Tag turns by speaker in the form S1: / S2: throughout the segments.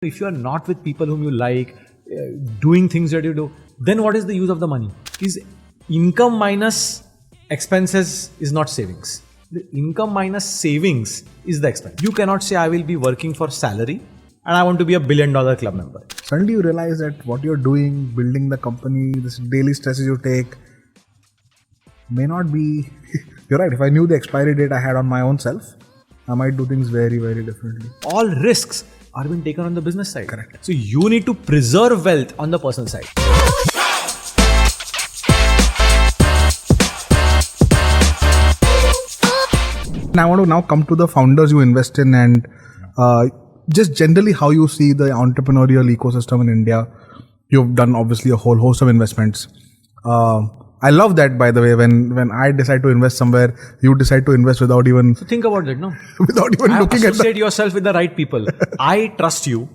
S1: If you are not with people whom you like, doing things that you do, then what is the use of the money? Is income minus expenses is not savings. The income minus savings is the expense. You cannot say I will be working for salary and I want to be $1 billion club member.
S2: Suddenly you realize that what you're doing, building the company, this daily stresses you take, may not be... You're right, if I knew the expiry date I had on my own self, I might do things very, very differently.
S1: All risks are being taken on the business side.
S2: Correct.
S1: So you need to preserve wealth on the personal side.
S2: And I want to now come to the founders you invest in and just generally how you see the entrepreneurial ecosystem in India. You've done obviously a whole host of investments. I love that, by the way, when I decide to invest somewhere, you decide to invest without even...
S1: So think about that, no?
S2: Without even looking at
S1: associate yourself with the right people. I trust you.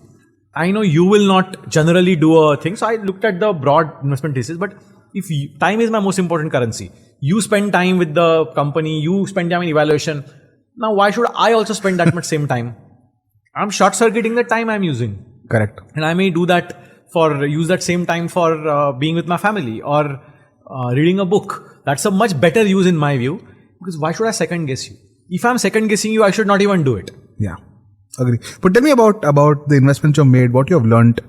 S1: I know you will not generally do a thing. So I looked at the broad investment thesis, but if time is my most important currency. You spend time with the company, you spend time in evaluation. Now why should I also spend that much same time? I'm short-circuiting the time I'm using.
S2: Correct.
S1: And I may use that same time for being with my family or reading a book. That's a much better use in my view, because why should I second guess you? If I'm second guessing you, I should not even do it.
S2: Yeah, agree. But tell me about the investments you've made, what you have learned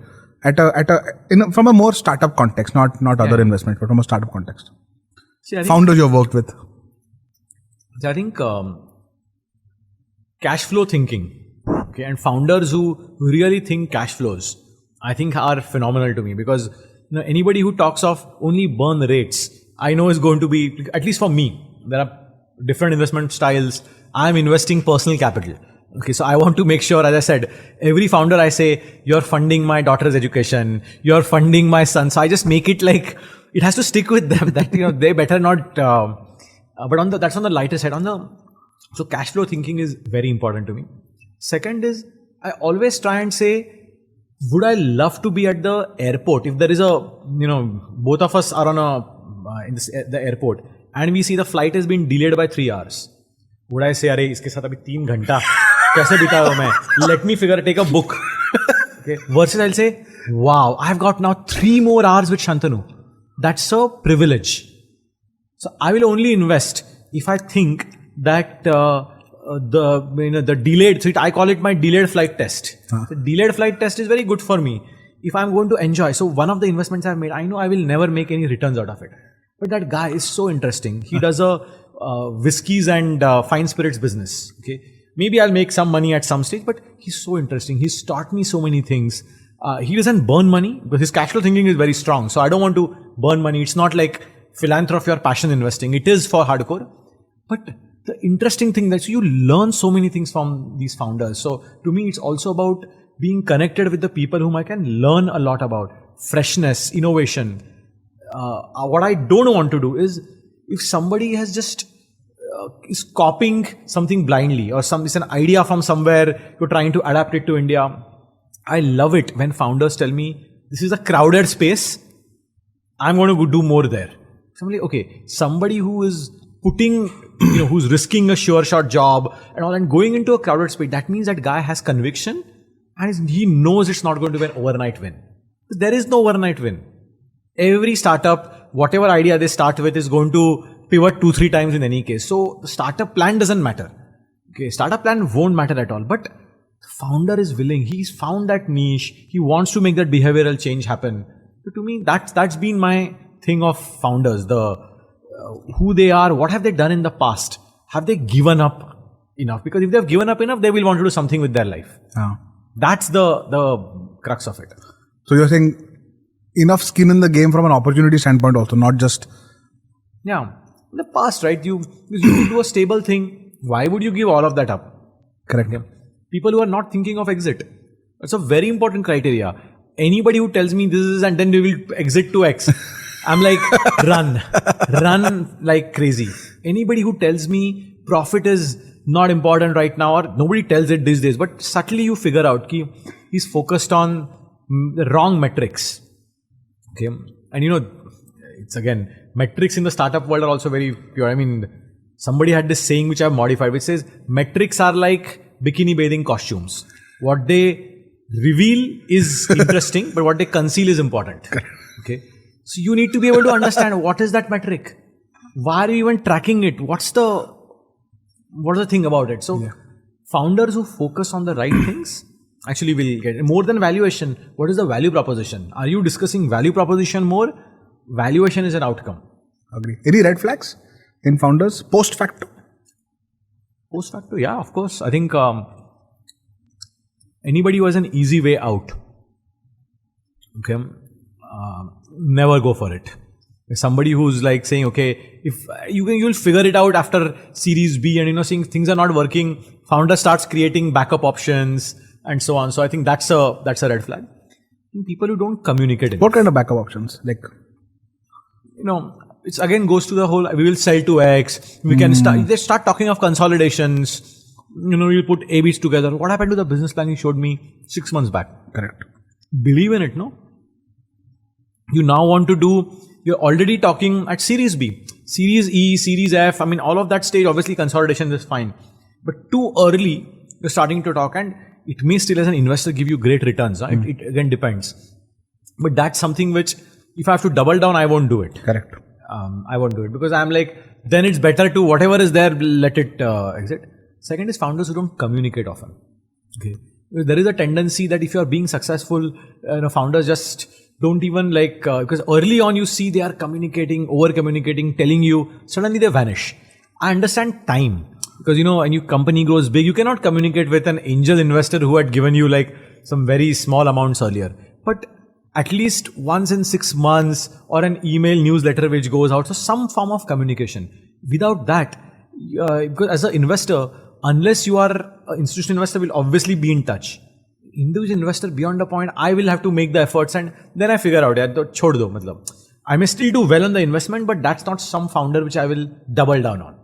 S2: from a more startup context, not other investments, but from a startup context.
S1: See,
S2: founders you've worked with.
S1: I think cash flow thinking, okay, and founders who really think cash flows, I think are phenomenal to me, because anybody who talks of only burn rates, I know is going to be, at least for me, there are different investment styles. I'm investing personal capital. Okay, so I want to make sure, as I said, every founder I say, you're funding my daughter's education, you're funding my son. So I just make it like, it has to stick with them that, they better not, but that's on the lighter side. So cash flow thinking is very important to me. Second is, I always try and say, would I love to be at the airport if there is both of us are on the airport and we see the flight has been delayed by 3 hours. Would I say, "Arey, iske saath abhi 3 ghanta kaise bitaya main? Let me take a book." Okay. Versus I'll say, "Wow, I've got now 3 more hours with Shantanu." That's a privilege. So I will only invest if I think that the delayed, so I call it my delayed flight test. The delayed flight test is very good for me if I'm going to enjoy. So one of the investments I've made, I know I will never make any returns out of it. But that guy is so interesting. He does a whiskeys and fine spirits business. Okay, maybe I'll make some money at some stage, but he's so interesting. He's taught me so many things. He doesn't burn money, but his cash flow thinking is very strong. So I don't want to burn money. It's not like philanthropy or passion investing. It is for hardcore. But the interesting thing that you learn so many things from these founders. So to me, it's also about being connected with the people whom I can learn a lot about. Freshness, innovation. What I don't want to do is, if somebody has just is copying something blindly, or it's an idea from somewhere, you're trying to adapt it to India. I love it when founders tell me, this is a crowded space, I'm going to go do more there. Somebody who is putting, who's risking a sure shot job and all, and going into a crowded space, that means that guy has conviction and he knows it's not going to be an overnight win. There is no overnight win. Every startup, whatever idea they start with, is going to pivot 2-3 times in any case. So the startup plan doesn't matter. Okay, startup plan won't matter at all. But the founder is willing. He's found that niche. He wants to make that behavioral change happen. So to me, that's been my thing of founders. Who they are, what have they done in the past? Have they given up enough? Because if they've given up enough, they will want to do something with their life. That's the crux of it.
S2: So you're saying enough skin in the game from an opportunity standpoint also, not just...
S1: Yeah. In the past, right? You do a stable thing. Why would you give all of that up?
S2: Correct.
S1: Yeah. People who are not thinking of exit. That's a very important criteria. Anybody who tells me this is and then we will exit to X, I'm like, run like crazy. Anybody who tells me profit is not important right now, or nobody tells it these days, but subtly you figure out that he's focused on the wrong metrics. Okay, and it's again, metrics in the startup world are also very pure. I mean, somebody had this saying which I've modified, which says metrics are like bikini bathing costumes. What they reveal is interesting, but what they conceal is important. Okay. So you need to be able to understand what is that metric? Why are you even tracking it? What's the thing about it? So founders who focus on the right things actually will get more than valuation. What is the value proposition? Are you discussing value proposition more? Valuation is an outcome.
S2: Agree. Any red flags in founders post facto?
S1: Post facto, yeah, of course. I think anybody who has an easy way out, okay, never go for it. Somebody who's like saying, okay, if you'll figure it out after Series B, and seeing things are not working, founder starts creating backup options and so on. So I think that's a red flag. People who don't communicate enough.
S2: What kind of backup options? Like,
S1: it's again goes to the whole, we will sell to X, we can start talking of consolidations, we'll put ABs together. What happened to the business plan you showed me 6 months back?
S2: Correct.
S1: Believe in it, no? You now want to do, you're already talking at Series B, Series E, Series F, all of that stage, obviously consolidation is fine. But too early, you're starting to talk, and it may still as an investor give you great returns. It again depends. But that's something which, if I have to double down, I won't do it.
S2: Correct.
S1: I won't do it because I'm like, then it's better to whatever is there, let it exit. Second is founders who don't communicate often. Okay, there is a tendency that if you are being successful, founders just don't even because early on you see they are communicating, over communicating, telling you, suddenly they vanish. I understand time because when your company grows big, you cannot communicate with an angel investor who had given you some very small amounts earlier. But at least once in 6 months or an email newsletter which goes out. So some form of communication. Without that, because as an investor, unless you are an institutional investor, will obviously be in touch. Individual investor, beyond a point, I will have to make the efforts and then I figure out, chhod do, matlab. I may still do well on the investment, but that's not some founder which I will double down on.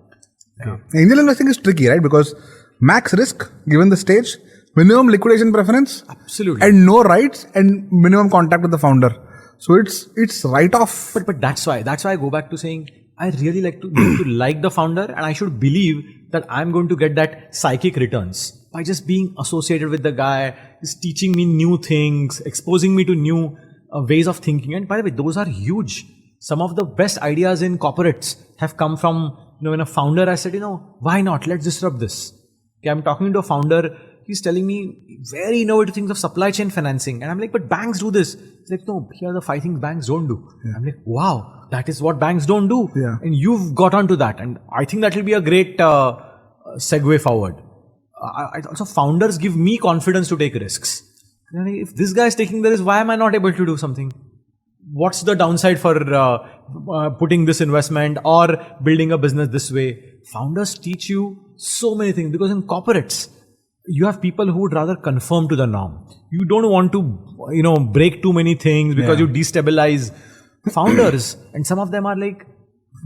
S2: Okay. Angel investing is tricky, right? Because max risk given the stage, minimum liquidation preference,
S1: absolutely,
S2: and no rights and minimum contact with the founder. So it's right off.
S1: But that's why I go back to saying I really like to like the founder, and I should believe that I'm going to get that psychic returns by just being associated with the guy. He's teaching me new things, exposing me to new ways of thinking. And by the way, those are huge. Some of the best ideas in corporates have come from when a founder has said, why not? Let's disrupt this. Okay, I'm talking to a founder. He's telling me very innovative things of supply chain financing. And I'm like, but banks do this. He's like, no, here are the 5 things banks don't do. Yeah. I'm like, wow, that is what banks don't do.
S2: Yeah.
S1: And you've got onto that. And I think that will be a great segue forward. Also, founders give me confidence to take risks. If this guy is taking the risk, why am I not able to do something? What's the downside for putting this investment or building a business this way? Founders teach you so many things because in corporates, you have people who would rather conform to the norm. You don't want to, break too many things because you destabilize founders. And some of them are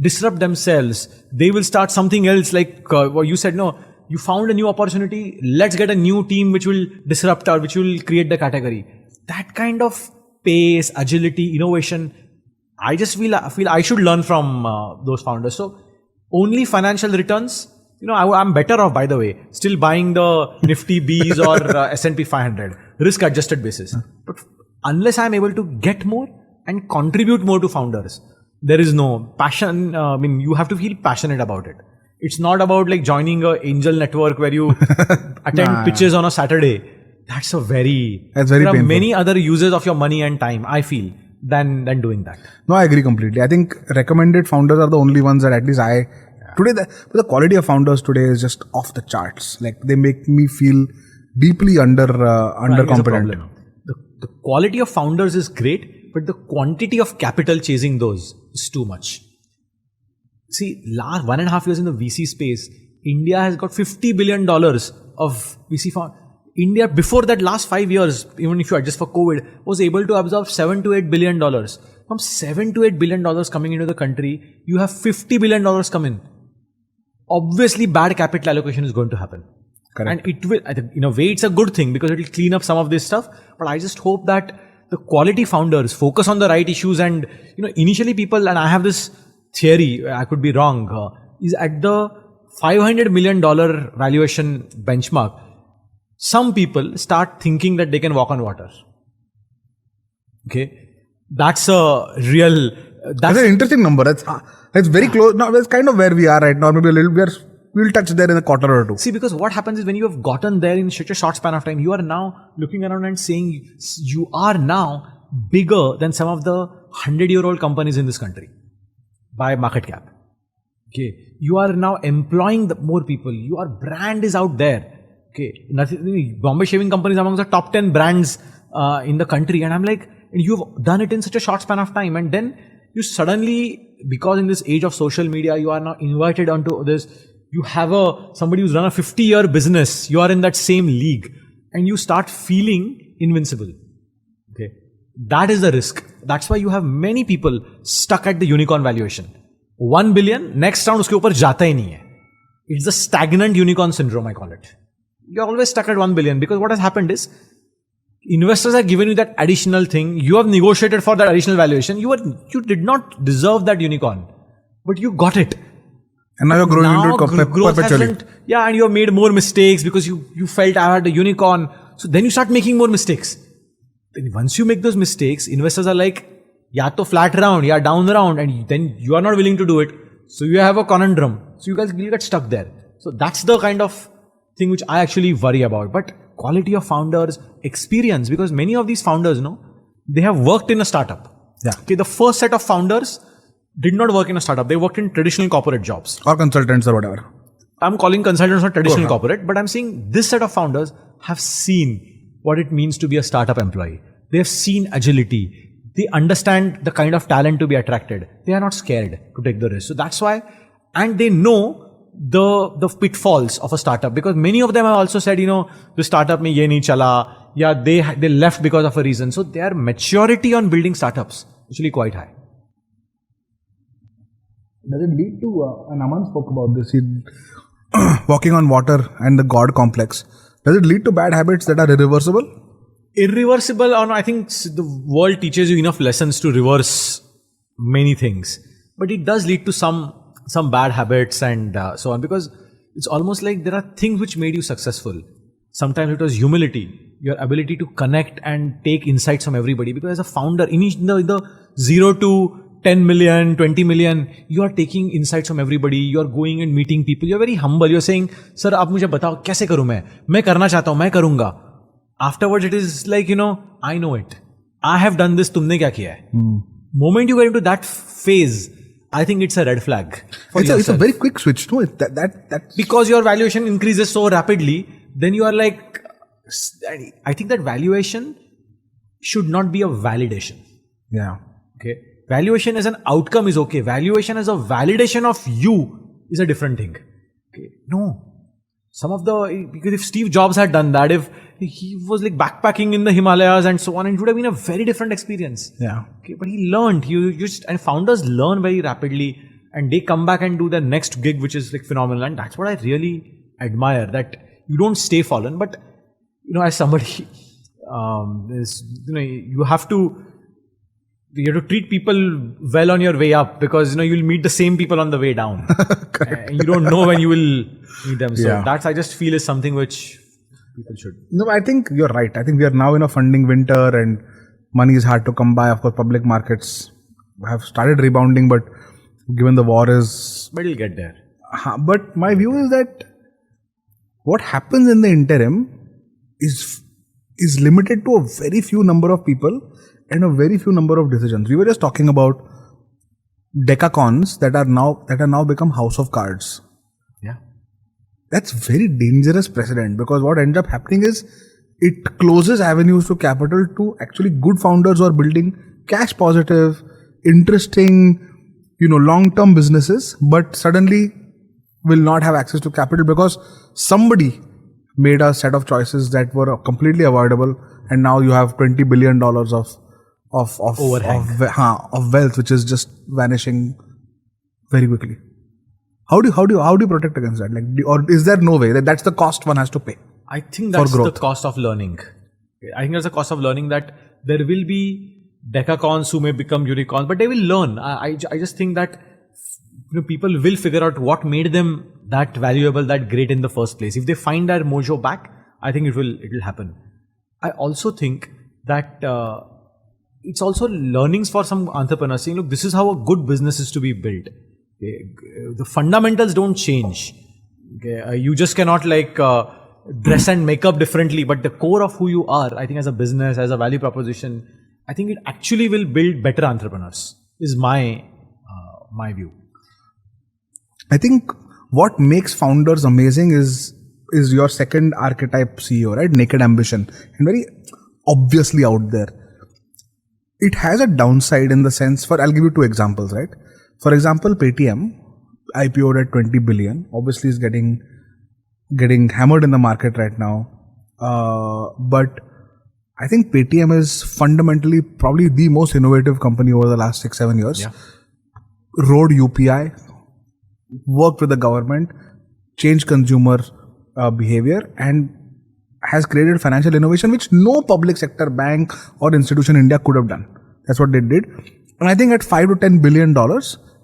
S1: disrupt themselves. They will start something else what you said, no, you found a new opportunity. Let's get a new team which will disrupt or which will create the category. That kind of pace, agility, innovation, I just feel I should learn from those founders. So only financial returns. I'm better off, by the way, still buying the Nifty Bs or S&P 500, risk-adjusted basis. But unless I'm able to get more and contribute more to founders, there is no passion. You have to feel passionate about it. It's not about joining an angel network where you attend pitches on a Saturday. That's very
S2: painful.
S1: There are many other uses of your money and time, I feel, than doing that.
S2: No, I agree completely. I think recommended founders are the only ones that at least today, the quality of founders today is just off the charts. They make me feel deeply undercompetent.
S1: The quality of founders is great, but the quantity of capital chasing those is too much. See, last 1.5 years in the VC space, India has got $50 billion of VC fund. India, before that last 5 years, even if you adjust for COVID, was able to absorb $7 to $8 billion. From $7 to $8 billion coming into the country, you have $50 billion come in. Obviously, bad capital allocation is going to happen.
S2: Correct.
S1: And it will, in a way, it's a good thing because it will clean up some of this stuff. But I just hope that the quality founders focus on the right issues. And, initially people, and I have this theory, I could be wrong, is at the $500 million valuation benchmark. some people start thinking that they can walk on water. Okay, that's a real.
S2: That's an interesting number. It's very close. Now that's kind of where we are right now. Maybe a little. We'll touch there in a quarter or two.
S1: See, because what happens is when you have gotten there in such a short span of time, you are now looking around and saying you are now bigger than some of the 100-year-old companies in this country by market cap. Okay, you are now employing more people. Your brand is out there. Okay, Bombay Shaving Company is among the top 10 brands in the country, and I'm like, you've done it in such a short span of time, and then you suddenly, because in this age of social media, you are now invited onto this. You have somebody who's run a 50-year business. You are in that same league, and you start feeling invincible. Okay, that is the risk. That's why you have many people stuck at the unicorn valuation. 1 billion, next round uske upar jata hi nahi hai. It's the stagnant unicorn syndrome, I call it. You're always stuck at 1 billion because what has happened is investors have given you that additional thing. You have negotiated for that additional valuation. You did not deserve that unicorn, but you got it.
S2: And now you're growing into it perpetually.
S1: Yeah, and you have made more mistakes because you felt I had a unicorn. So then you start making more mistakes. Then once you make those mistakes, investors are like, ya to flat round, ya down round, and then you are not willing to do it. So you have a conundrum. So you guys will get stuck there. So that's the kind of thing which I actually worry about. But quality of founders, experience, because many of these founders, they have worked in a startup.
S2: Yeah.
S1: Okay, the first set of founders did not work in a startup. They worked in traditional corporate jobs.
S2: Or consultants or whatever.
S1: I'm calling consultants not traditional corporate, but I'm saying this set of founders have seen what it means to be a startup employee. They have seen agility. They understand the kind of talent to be attracted. They are not scared to take the risk. So that's why, and they know the pitfalls of a startup, because many of them have also said, the startup mein ye nahi chala, yeah, they left because of a reason. So their maturity on building startups is actually quite high.
S2: Does it lead to, and Aman spoke about this, walking on water and the God complex. Does it lead to bad habits that are irreversible?
S1: Irreversible, or I think the world teaches you enough lessons to reverse many things. But it does lead to some bad habits and so on, because it's almost like there are things which made you successful. Sometimes it was humility, your ability to connect and take insights from everybody. Because as a founder, in the 0 to 10 million, 20 million, you are taking insights from everybody. You are going and meeting people. You are very humble. You are saying, sir, aap mujhe batao, kaise karu main karna chahta hu, main karunga. Afterwards, it is like, I know it. I have done this, tumne kya kiya hai? Moment you get into that phase, I think it's a red flag.
S2: It's a very quick switch, no?
S1: Because your valuation increases so rapidly, then you are like, I think that valuation should not be a validation.
S2: Yeah.
S1: Okay. Valuation as an outcome is okay. Valuation as a validation of you is a different thing. Okay. No. Because if Steve Jobs had done that, if he was like backpacking in the Himalayas and so on, it would have been a very different experience.
S2: Yeah.
S1: Okay. But he learned. And founders learn very rapidly, and they come back and do their next gig, which is like phenomenal. And that's what I really admire, that you don't stay fallen. But, as somebody, you have to treat people well on your way up, because you'll meet the same people on the way down. You don't know when you will meet them. So that's, I just feel, is something which people should.
S2: No, I think you're right. I think we are now in a funding winter and money is hard to come by. Of course, public markets have started rebounding, but given the war is...
S1: But you'll get there.
S2: But my view is that what happens in the interim is limited to a very few number of people and a very few number of decisions. We were just talking about Decacorns that are now become house of cards.
S1: Yeah.
S2: That's very dangerous precedent, because what ends up happening is it closes avenues to capital to actually good founders who are building cash positive, interesting, long-term businesses, but suddenly will not have access to capital because somebody made a set of choices that were completely avoidable, and now you have $20 billion of wealth which is just vanishing very quickly. How do you protect against that? Or is there no way that's the cost one has to pay?
S1: I think that's the cost of learning. I think that's the cost of learning, that there will be Decacorns who may become unicorns, but they will learn. I just think that people will figure out what made them that valuable, that great in the first place. If they find their mojo back, I think it will happen. I also think that it's also learnings for some entrepreneurs saying, look, this is how a good business is to be built. Okay? The fundamentals don't change. Okay? You just cannot dress and make up differently, but the core of who you are, I think as a business, as a value proposition, I think it actually will build better entrepreneurs, is my view.
S2: I think what makes founders amazing is your second archetype CEO, right? Naked ambition, and very obviously out there. It has a downside in the sense, I'll give you two examples, right? For example, Paytm IPO'd at 20 billion, obviously is getting hammered in the market right now. But I think Paytm is fundamentally probably the most innovative company over the last 6-7 years.
S1: Yeah.
S2: Rode UPI, worked with the government, changed consumer behavior, and has created financial innovation which no public sector bank or institution in India could have done. That's what they did. And I think at $5 to $10 billion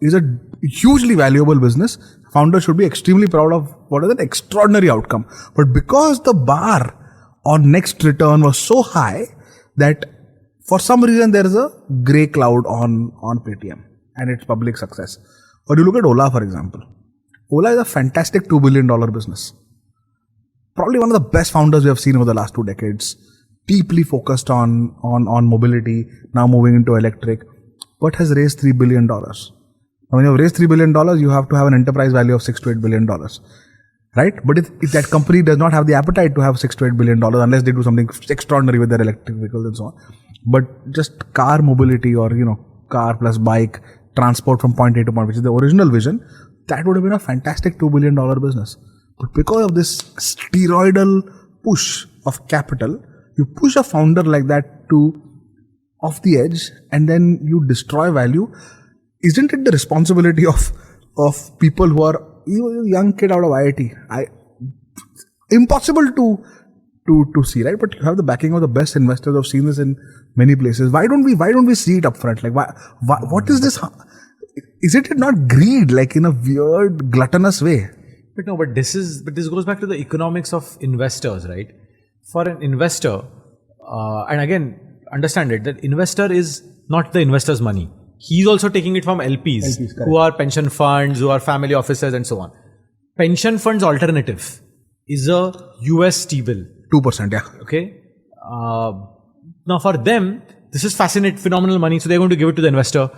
S2: is a hugely valuable business. Founders should be extremely proud of what is an extraordinary outcome. But because the bar on next return was so high that for some reason there is a grey cloud on Paytm and its public success. Or you look at Ola, for example. Ola is a fantastic $2 billion business. Probably one of the best founders we have seen over the last 2 decades. Deeply focused on mobility, now moving into electric, but has raised $3 billion. Now, when you have raised $3 billion, you have to have an enterprise value of $6 to $8 billion. Right? But if that company does not have the appetite to have $6 to $8 billion, unless they do something extraordinary with their electric vehicles and so on. But just car mobility or, car plus bike, transport from point A to point, which is the original vision, that would have been a fantastic $2 billion business. But because of this steroidal push of capital, you push a founder like that to off the edge and then you destroy value. Isn't it the responsibility of people who are young kid out of IIT? Impossible to see, right? But you have the backing of the best investors. I've seen this in many places. Why don't we see it upfront? What is this? Isn't it not greed, in a weird gluttonous way?
S1: But this goes back to the economics of investors, right? For an investor, and again, understand it, that investor is not the investor's money. He's also taking it from LPs who are pension funds, who are family offices and so on. Pension funds alternative is a US T-bill.
S2: 2%, yeah.
S1: Okay. Now for them, this is phenomenal money, so they're going to give it to the investor.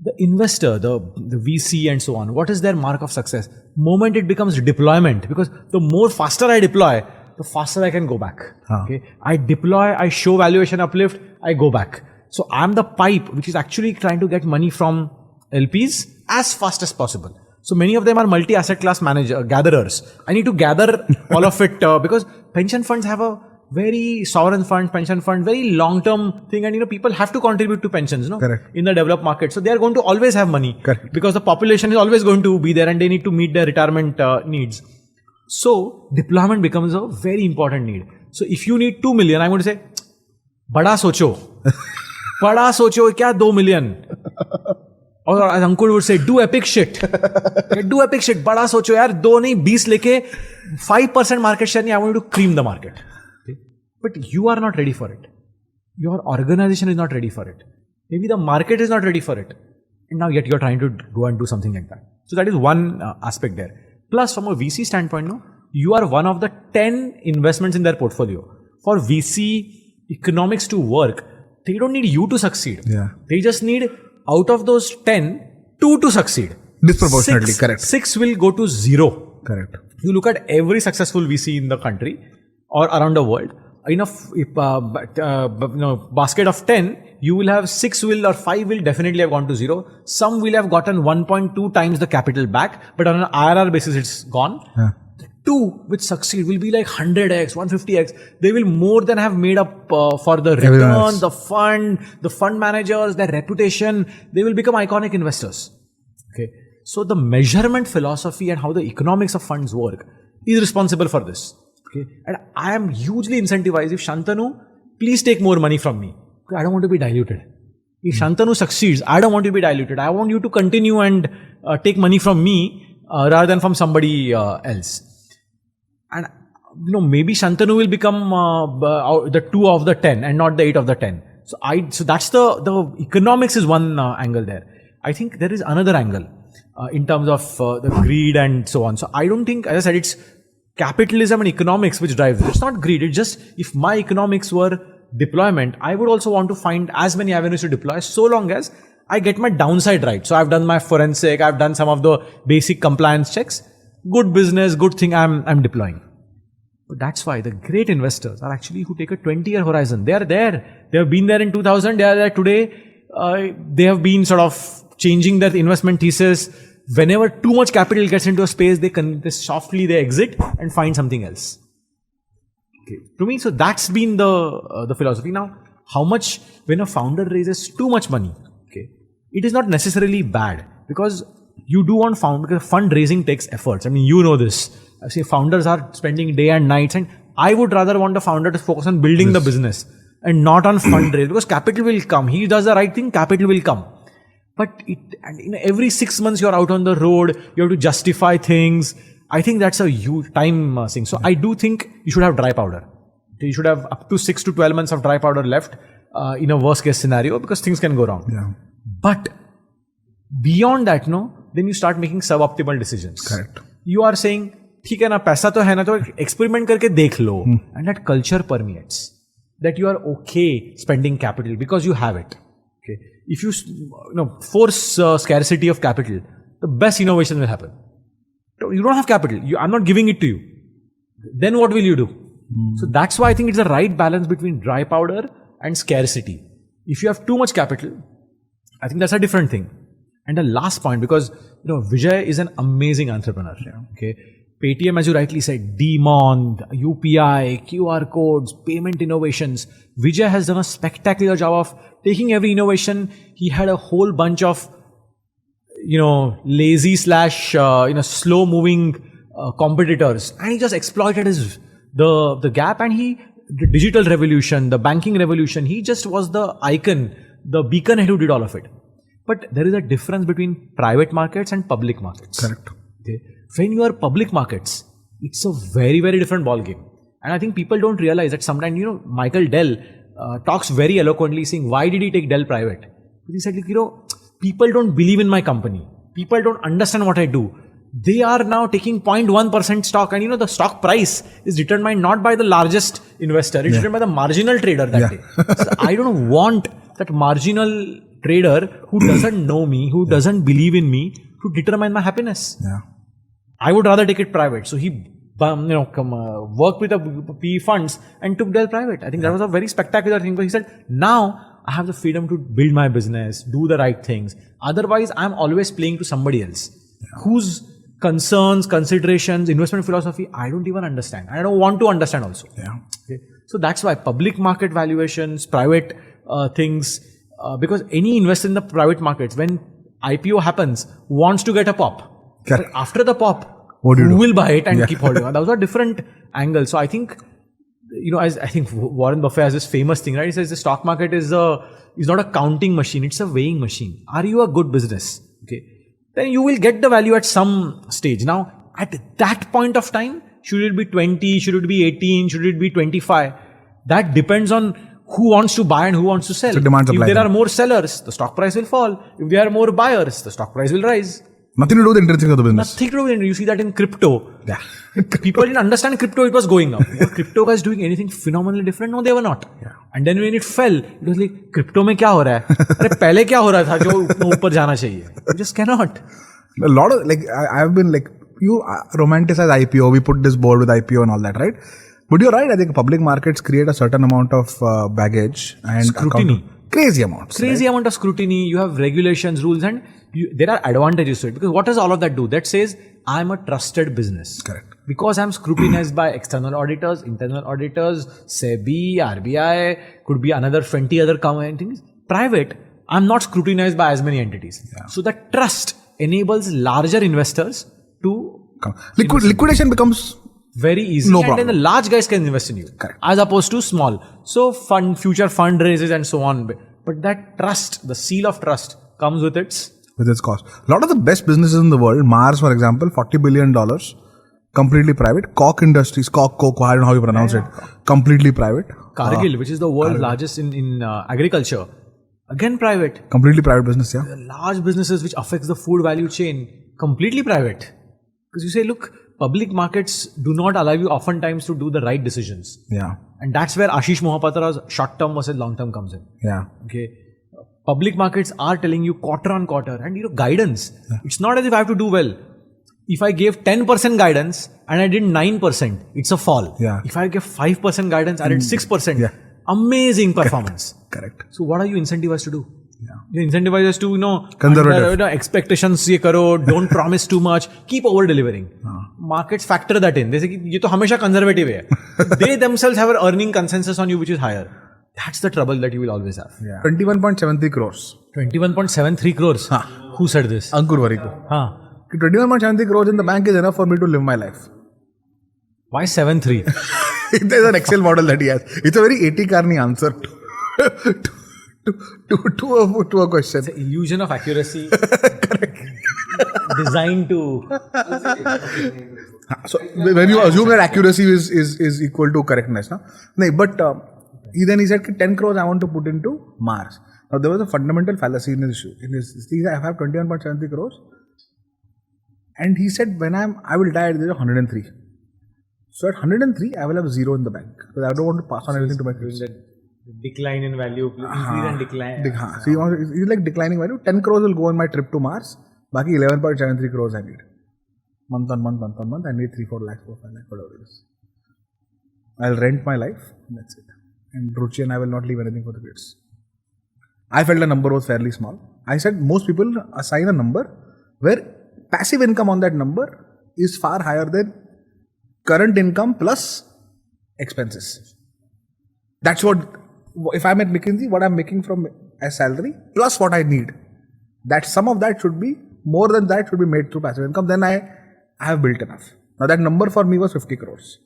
S1: The investor, the VC and so on, what is their mark of success? Moment it becomes deployment, because the more faster I deploy, the faster I can go back. Okay, I deploy, I show valuation uplift, I go back. So I'm the pipe which is actually trying to get money from LPs as fast as possible. So many of them are multi-asset class gatherers. I need to gather all of it because pension funds have a very sovereign fund, pension fund, very long-term thing, and people have to contribute to pensions,
S2: Correct.
S1: In the developed market. So they are going to always have money.
S2: Correct.
S1: Because the population is always going to be there and they need to meet their retirement needs. So deployment becomes a very important need. So if you need 2 million, I'm going to say, bada socho. Bada socho, kya 2 million? Or as Ankur would say, do epic shit. Do epic shit. Bada socho, yaar, 2 nahi, 20 leke, 5% market share nahi, I want you to cream the market. But you are not ready for it. Your organization is not ready for it. Maybe the market is not ready for it. And now yet you're trying to go and do something like that. So that is one aspect there. Plus from a VC standpoint, you are one of the 10 investments in their portfolio. For VC economics to work, they don't need you to succeed.
S2: Yeah.
S1: They just need, out of those 10, 2 to succeed.
S2: Disproportionately, correct.
S1: 6 will go to 0.
S2: Correct.
S1: You look at every successful VC in the country or around the world, in a basket of 10, you will have 6 or 5 will definitely have gone to 0. Some will have gotten 1.2 times the capital back, but on an IRR basis, it's gone.
S2: Yeah.
S1: 2 which succeed will be like 100x, 150x. They will more than have made up for the return, the fund managers, their reputation. They will become iconic investors. Okay. So the measurement philosophy and how the economics of funds work is responsible for this. Okay. And I am hugely incentivized. If Shantanu, please take more money from me. I don't want to be diluted. If Shantanu succeeds, I don't want you to be diluted. I want you to continue and take money from me rather than from somebody else. And maybe Shantanu will become the 2 of the 10 and not the 8 of the 10. So that's the economics is one angle there. I think there is another angle in terms of the greed and so on. So I don't think, as I said, it's capitalism and economics which drives it. It's not greed. It's just, if my economics were deployment, I would also want to find as many avenues to deploy, so long as I get my downside right. So I've done my forensic, I've done some of the basic compliance checks. Good business, good thing I'm deploying. But that's why the great investors are actually who take a 20-year horizon. They are there. They have been there in 2000. They are there today. They have been sort of changing their investment thesis. Whenever too much capital gets into a space, they softly exit and find something else. Okay. To me, so that's been the philosophy. Now, how much when a founder raises too much money, okay, it is not necessarily bad, because you do want because fundraising takes efforts. I mean, you know this. I say founders are spending day and nights, and I would rather want a founder to focus on building the business and not on fundraise, because capital will come. He does the right thing, capital will come. But every 6 months you're out on the road, you have to justify things. I think that's a huge time thing. So I do think you should have dry powder. You should have up to 6 to 12 months of dry powder left in a worst case scenario, because things can go wrong.
S2: Yeah.
S1: But beyond that, then you start making suboptimal decisions.
S2: Correct.
S1: You are saying, ठीक है ना, पैसा तो है ना, तो experiment करके देख लो. And that culture permeates. That you are okay spending capital because you have it. Okay. If you force scarcity of capital, the best innovation will happen. You don't have capital. I'm not giving it to you. Then what will you do? So that's why I think it's the right balance between dry powder and scarcity. If you have too much capital, I think that's a different thing. And the last point, because Vijay is an amazing entrepreneur. Yeah. Okay. Paytm, as you rightly said, Demon, UPI, QR codes, payment innovations. Vijay has done a spectacular job of taking every innovation. He had a whole bunch of, lazy / slow moving competitors, and he just exploited the gap. And the digital revolution, the banking revolution, he just was the icon, the beaconhead who did all of it. But there is a difference between private markets and public markets.
S2: Correct.
S1: Okay. When you are public markets, it's a very, very different ball game. And I think people don't realize that sometimes, Michael Dell talks very eloquently saying, why did he take Dell Private? He said, people don't believe in my company. People don't understand what I do. They are now taking 0.1% stock, and the stock price is determined not by the largest investor, it's determined by the marginal trader that day. So I don't want that marginal trader who doesn't know me, who doesn't believe in me, to determine my happiness.
S2: Yeah.
S1: I would rather take it private. So he worked with the PE funds and took Dell Private. I think that was a very spectacular thing, because he said, now I have the freedom to build my business, do the right things. Otherwise, I'm always playing to somebody else whose concerns, considerations, investment philosophy, I don't even understand. I don't want to understand also.
S2: Yeah.
S1: Okay. So that's why public market valuations, private things, because any investor in the private markets, when IPO happens, wants to get a pop. But after the pop, who will buy it and keep holding on? That was a different angle. So I think, as I think Warren Buffett has this famous thing, right? He says the stock market is not a counting machine, it's a weighing machine. Are you a good business? Okay. Then you will get the value at some stage. Now, at that point of time, should it be 20? Should it be 18? Should it be 25? That depends on who wants to buy and who wants to sell.
S2: So if
S1: there are more sellers, the stock price will fall. If there are more buyers, the stock price will rise.
S2: Nothing to do with the intrinsics of the business.
S1: Nothing to do with it. You see that in crypto.
S2: Yeah.
S1: People didn't understand crypto, it was going up. Crypto guys doing anything phenomenally different? No, they were not.
S2: Yeah.
S1: And then when it fell, it was like, crypto mein kya ho raha hai? अरे पहले क्या हो रहा था जो ऊपर जाना चाहिए? You just cannot.
S2: A lot of, I've been you romanticize IPO, we put this board with IPO and all that, right? But you're right, I think public markets create a certain amount of baggage and
S1: scrutiny.
S2: Crazy amounts.
S1: Crazy amount of scrutiny. You have regulations, rules, and there are advantages to it. Because what does all of that do? That says, I'm a trusted business.
S2: Correct.
S1: Because I'm scrutinized by external auditors, internal auditors, SEBI, RBI, could be another 20 other things. Private, I'm not scrutinized by as many entities. Yeah. So that trust enables larger investors to...
S2: Liquidation becomes...
S1: very easy.
S2: No
S1: and
S2: problem.
S1: then the large guys can invest in you.
S2: Correct.
S1: As opposed to small. So future fundraisers and so on. But that trust, the seal of trust, comes with its
S2: cost. A lot of the best businesses in the world, Mars for example, $40 billion, completely private. Coke Industries, Coke, I don't know how you pronounce it. Completely private.
S1: Cargill, which is the world's largest in agriculture, again private.
S2: Completely private business, yeah.
S1: Large businesses which affects the food value chain, completely private. Because you say, look, public markets do not allow you oftentimes to do the right decisions.
S2: Yeah.
S1: And that's where Ashish Mohapatra's short-term versus long-term comes in.
S2: Yeah.
S1: Okay. Public markets are telling you quarter on quarter and guidance. Yeah. It's not as if I have to do well. If I gave 10% guidance and I did 9%, it's a fall.
S2: Yeah.
S1: If I give 5% guidance, I did 6%. Amazing performance.
S2: Correct.
S1: So what are you incentivized to do?
S2: Yeah.
S1: You're incentivized to,
S2: conservative.
S1: Expectations ye karo, don't promise too much, keep over delivering. Markets factor that in. They say, ye to hamesha conservative hai. They themselves have an earning consensus on you which is higher. That's the trouble that you will always have.
S2: Yeah. 21.73 crores.
S1: 21.73 crores? Who said this?
S2: Ankur Variku. 21.73 crores in the bank is enough for me to live my life.
S1: Why 73?
S2: There's an Excel model that he has. It's a very 80 Carney answer to a question.
S1: It's an illusion of accuracy. Designed to...
S2: So when you assume that accuracy is equal to correctness, no? But then he said 10 crores I want to put into Mars. Now there was a fundamental fallacy in his issue. I have 21.73 crores. And he said, I will die at the age of 103. So at 103, I will have zero in the bank. Because I don't want to pass on anything to my kids.
S1: Decline in value, increase and decline.
S2: So he's like declining value. 10 crores will go on my trip to Mars. Baki 11.73 crores I need. Month on month, I need 3-4 lakhs, 4-5 lakhs, whatever it is. I'll rent my life. That's it. And Ruchi and I will not leave anything for the kids. I felt the number was fairly small. I said most people assign a number where passive income on that number is far higher than current income plus expenses. That's what, if I'm at McKinsey, what I'm making from a salary plus what I need. That some of that should be, more than that should be made through passive income. Then I have built enough. Now that number for me was 50 crores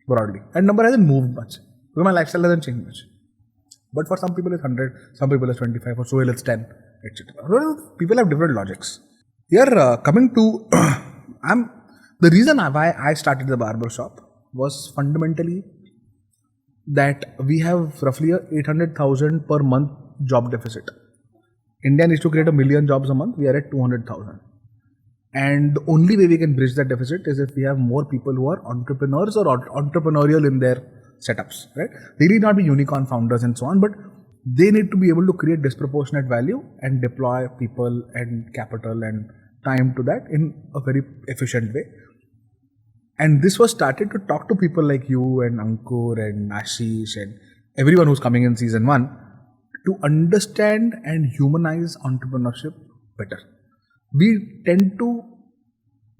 S2: broadly. And number hasn't moved much because my lifestyle hasn't changed much. But for some people it's 100, some people it's 25, for Sohail it's 10, etc. People have different logics. Here, coming to, the reason why I started the BarberShop was fundamentally that we have roughly a 800,000 per month job deficit. India needs to create 1 million jobs a month. We are at 200,000. And the only way we can bridge that deficit is if we have more people who are entrepreneurs or entrepreneurial in their setups, right? They need not be unicorn founders and so on, but they need to be able to create disproportionate value and deploy people and capital and time to that in a very efficient way. And this was started to talk to people like you and Ankur and Ashish and everyone who's coming in season 1 to understand and humanize entrepreneurship better. We tend to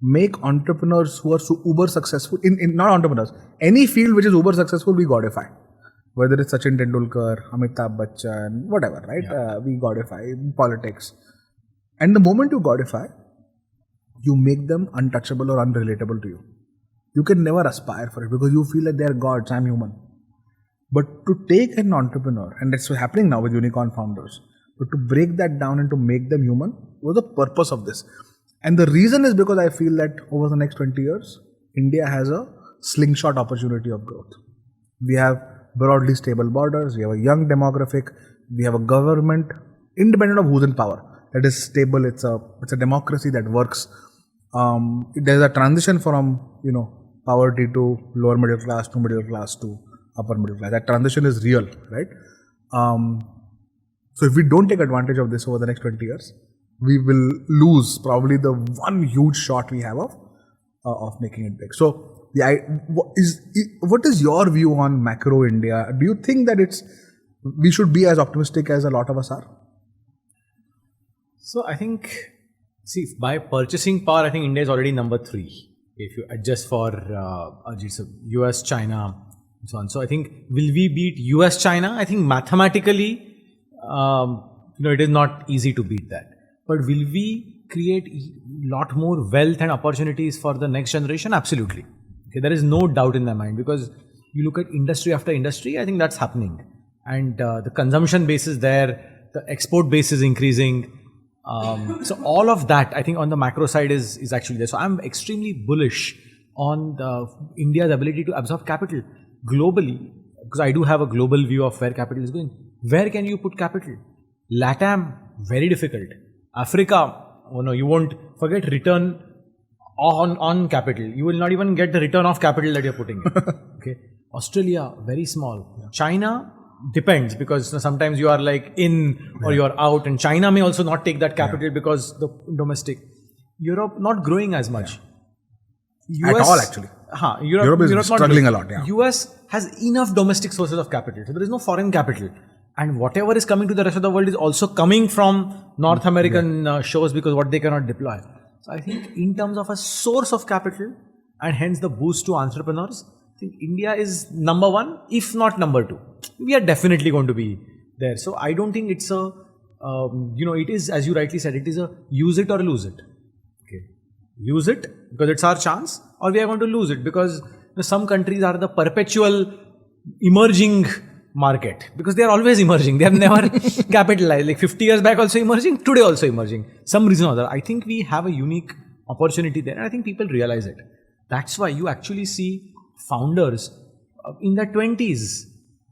S2: make entrepreneurs who are so uber successful, in not entrepreneurs, any field which is uber successful, we godify. Whether it's Sachin Tendulkar, Amitabh Bachchan, whatever, right? Yeah. We godify politics. And the moment you godify, you make them untouchable or unrelatable to you. You can never aspire for it because you feel like they're gods, I'm human. But to take an entrepreneur, and that's what's happening now with unicorn founders, but to break that down and to make them human was the purpose of this. And the reason is because I feel that over the next 20 years, India has a slingshot opportunity of growth. We have broadly stable borders, we have a young demographic, we have a government, independent of who's in power, that is stable, it's a democracy that works. There's a transition from, poverty to lower middle class to middle class to upper middle class. That transition is real, right? So if we don't take advantage of this over the next 20 years, we will lose probably the one huge shot we have of making it big. So what is your view on macro India? Do you think that we should be as optimistic as a lot of us are?
S1: So I think, by purchasing power, I think India is already number 3. If you adjust for US, China, and so on. So I think, will we beat US, China? I think mathematically, it is not easy to beat that. But will we create a lot more wealth and opportunities for the next generation? Absolutely. Okay, there is no doubt in my mind, because you look at industry after industry, I think that's happening. And the consumption base is there, the export base is increasing. So all of that, I think on the macro side is actually there. So I'm extremely bullish on India's ability to absorb capital globally, because I do have a global view of where capital is going. Where can you put capital? LATAM, very difficult. Africa, oh no, you won't forget return on capital. You will not even get the return of capital that you're putting in. Okay. Australia, very small. Yeah. China, depends, because sometimes you are like in or you are out, and China may also not take that capital because the domestic. Europe not growing as much.
S2: US, at all, actually.
S1: Europe
S2: is struggling a lot. Yeah.
S1: US has enough domestic sources of capital, so there is no foreign capital. And whatever is coming to the rest of the world is also coming from North American shores, because what they cannot deploy. So I think in terms of a source of capital and hence the boost to entrepreneurs, I think India is number one, if not number two. We are definitely going to be there. So I don't think it's a, it is, as you rightly said, it is a use it or lose it. Okay. Use it because it's our chance, or we are going to lose it because some countries are the perpetual emerging market, because they are always emerging. They have never capitalized. Like 50 years back also emerging, today also emerging. Some reason or other. I think we have a unique opportunity there, and I think people realize it. That's why you actually see founders in their 20s.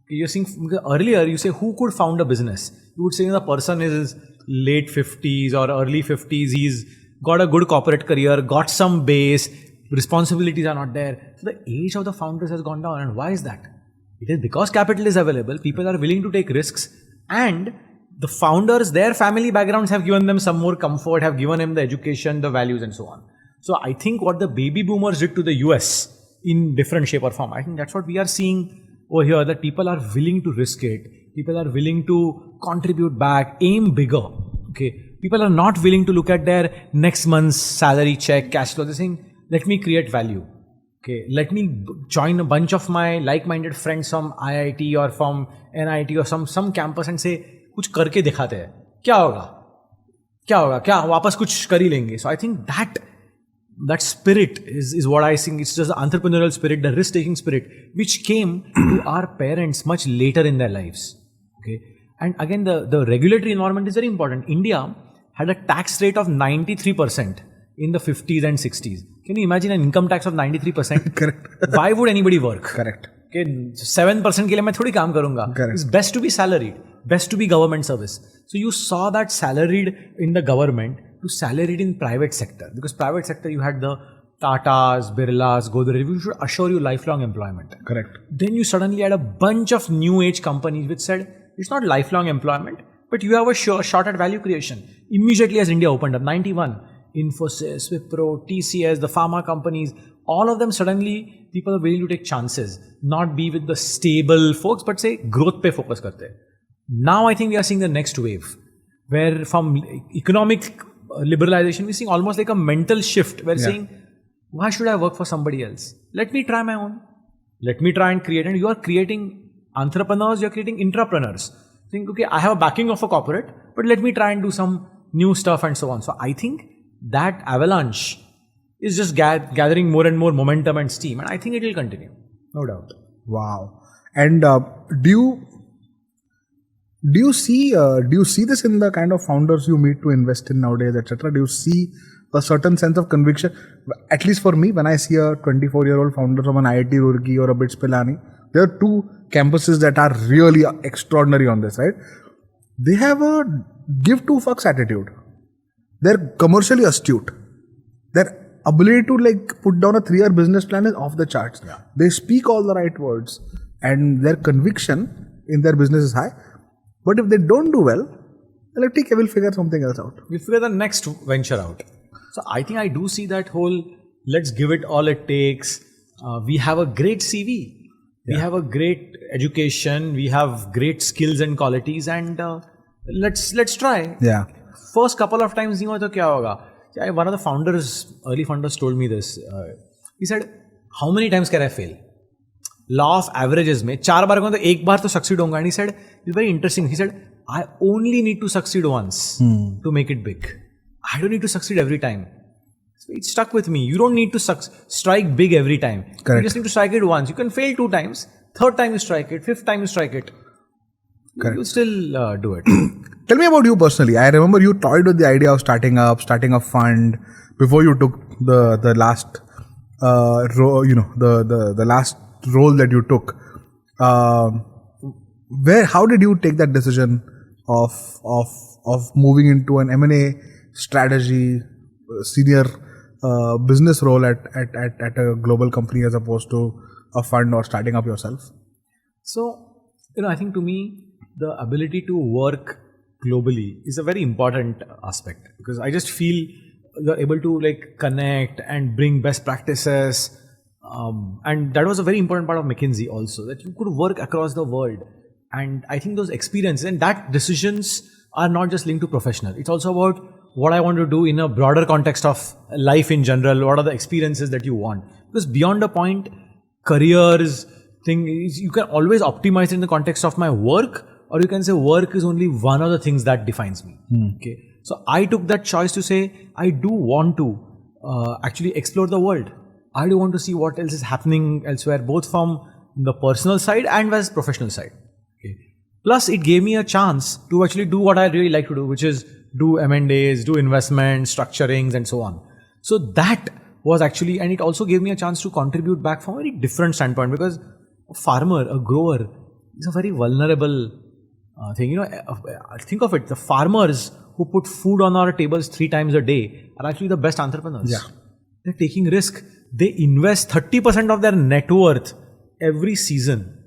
S1: You're seeing earlier, you say who could found a business? You would say the person is late 50s or early 50s. He's got a good corporate career, got some base, responsibilities are not there. So the age of the founders has gone down. And why is that? It is because capital is available, people are willing to take risks, and the founders, their family backgrounds have given them some more comfort, have given them the education, the values and so on. So I think what the baby boomers did to the US in different shape or form, I think that's what we are seeing over here, that people are willing to risk it. People are willing to contribute back, aim bigger. Okay. People are not willing to look at their next month's salary check, cash flow. They're saying, let me create value. Okay, let me join a bunch of my like-minded friends from IIT or from NIT or some campus and say, कुछ करके दिखाते हैं, क्या होगा, वापस कुछ कर ही लेंगे. So I think that spirit is what I think. It's just the entrepreneurial spirit, the risk-taking spirit, which came to our parents much later in their lives. Okay, and again the regulatory environment is very important. India had a tax rate of 93% in the 50s and 60s. Can you imagine an income tax of 93%?
S2: Correct.
S1: Why would anybody work?
S2: Correct.
S1: Okay, 7% के लिए मैं थोड़ी काम करूँगा. It's best to be salaried, best to be government service. So you saw that salaried in the government to salaried in private sector, because private sector you had the Tatas, Birlas, Godrej, which should assure you lifelong employment.
S2: Correct.
S1: Then you suddenly had a bunch of new age companies which said it's not lifelong employment, but you have a shot at value creation. Immediately as India opened up, 91. Infosys, Wipro, TCS, the pharma companies, all of them suddenly people are willing to take chances, not be with the stable folks, but say growth pe focus karte. Now I think we are seeing the next wave, where from economic liberalization, we're seeing almost like a mental shift. We're saying, why should I work for somebody else? Let me try my own. Let me try and create. And you are creating entrepreneurs, you're creating intrapreneurs. Think, okay, I have a backing of a corporate, but let me try and do some new stuff and so on. So I think that avalanche is just gathering more and more momentum and steam, and I think it will continue, no doubt.
S2: Wow! And do you see this in the kind of founders you meet to invest in nowadays, etc.? Do you see a certain sense of conviction? At least for me, when I see a 24-year-old founder from an IIT Roorkee or a BITS Pilani, there are two campuses that are really extraordinary on this, right? They have a give two fucks attitude. They're commercially astute. Their ability to put down a 3-year business plan is off the charts. Yeah. They speak all the right words, and their conviction in their business is high. But if they don't do well, they're like, okay, we'll figure something else out.
S1: We'll figure the next venture out. So I think I do see that whole, let's give it all it takes. We have a great CV. We have a great education. We have great skills and qualities, and let's try.
S2: Yeah.
S1: First couple of times, you know, to kya hoga? One of the early founders told me this. He said, how many times can I fail? Law of averages mein 4 baar ko to ek baar to succeed honga. And he said, it's very interesting. He said, I only need to succeed once to make it big. I don't need to succeed every time. So it stuck with me. You don't need to strike big every time.
S2: Correct.
S1: You just need to strike it once. You can fail 2 times. 3rd time you strike it. 5th time you strike it. Correct. You still do it.
S2: Tell me about you personally. I remember you toyed with the idea of starting a fund before you took the last the last role that you took, how did you take that decision of moving into an M&A strategy, senior business role at a global company as opposed to a fund or starting up yourself?
S1: So, I think to me, the ability to work globally is a very important aspect, because I just feel you're able to connect and bring best practices. And that was a very important part of McKinsey also, that you could work across the world. And I think those experiences and that decisions are not just linked to professional. It's also about what I want to do in a broader context of life in general. What are the experiences that you want? Because beyond a point, careers thing is, you can always optimize it in the context of my work, or you can say work is only one of the things that defines me. Okay. So I took that choice to say, I do want to actually explore the world. I do want to see what else is happening elsewhere, both from the personal side and as professional side. Okay. Plus, it gave me a chance to actually do what I really like to do, which is do M&As, do investments, structurings, and so on. So that was actually, and it also gave me a chance to contribute back from a very different standpoint, because a farmer, a grower, is a very vulnerable thing. Think of it, the farmers who put food on our tables 3 times a day are actually the best entrepreneurs.
S2: Yeah.
S1: They're taking risk. They invest 30% of their net worth every season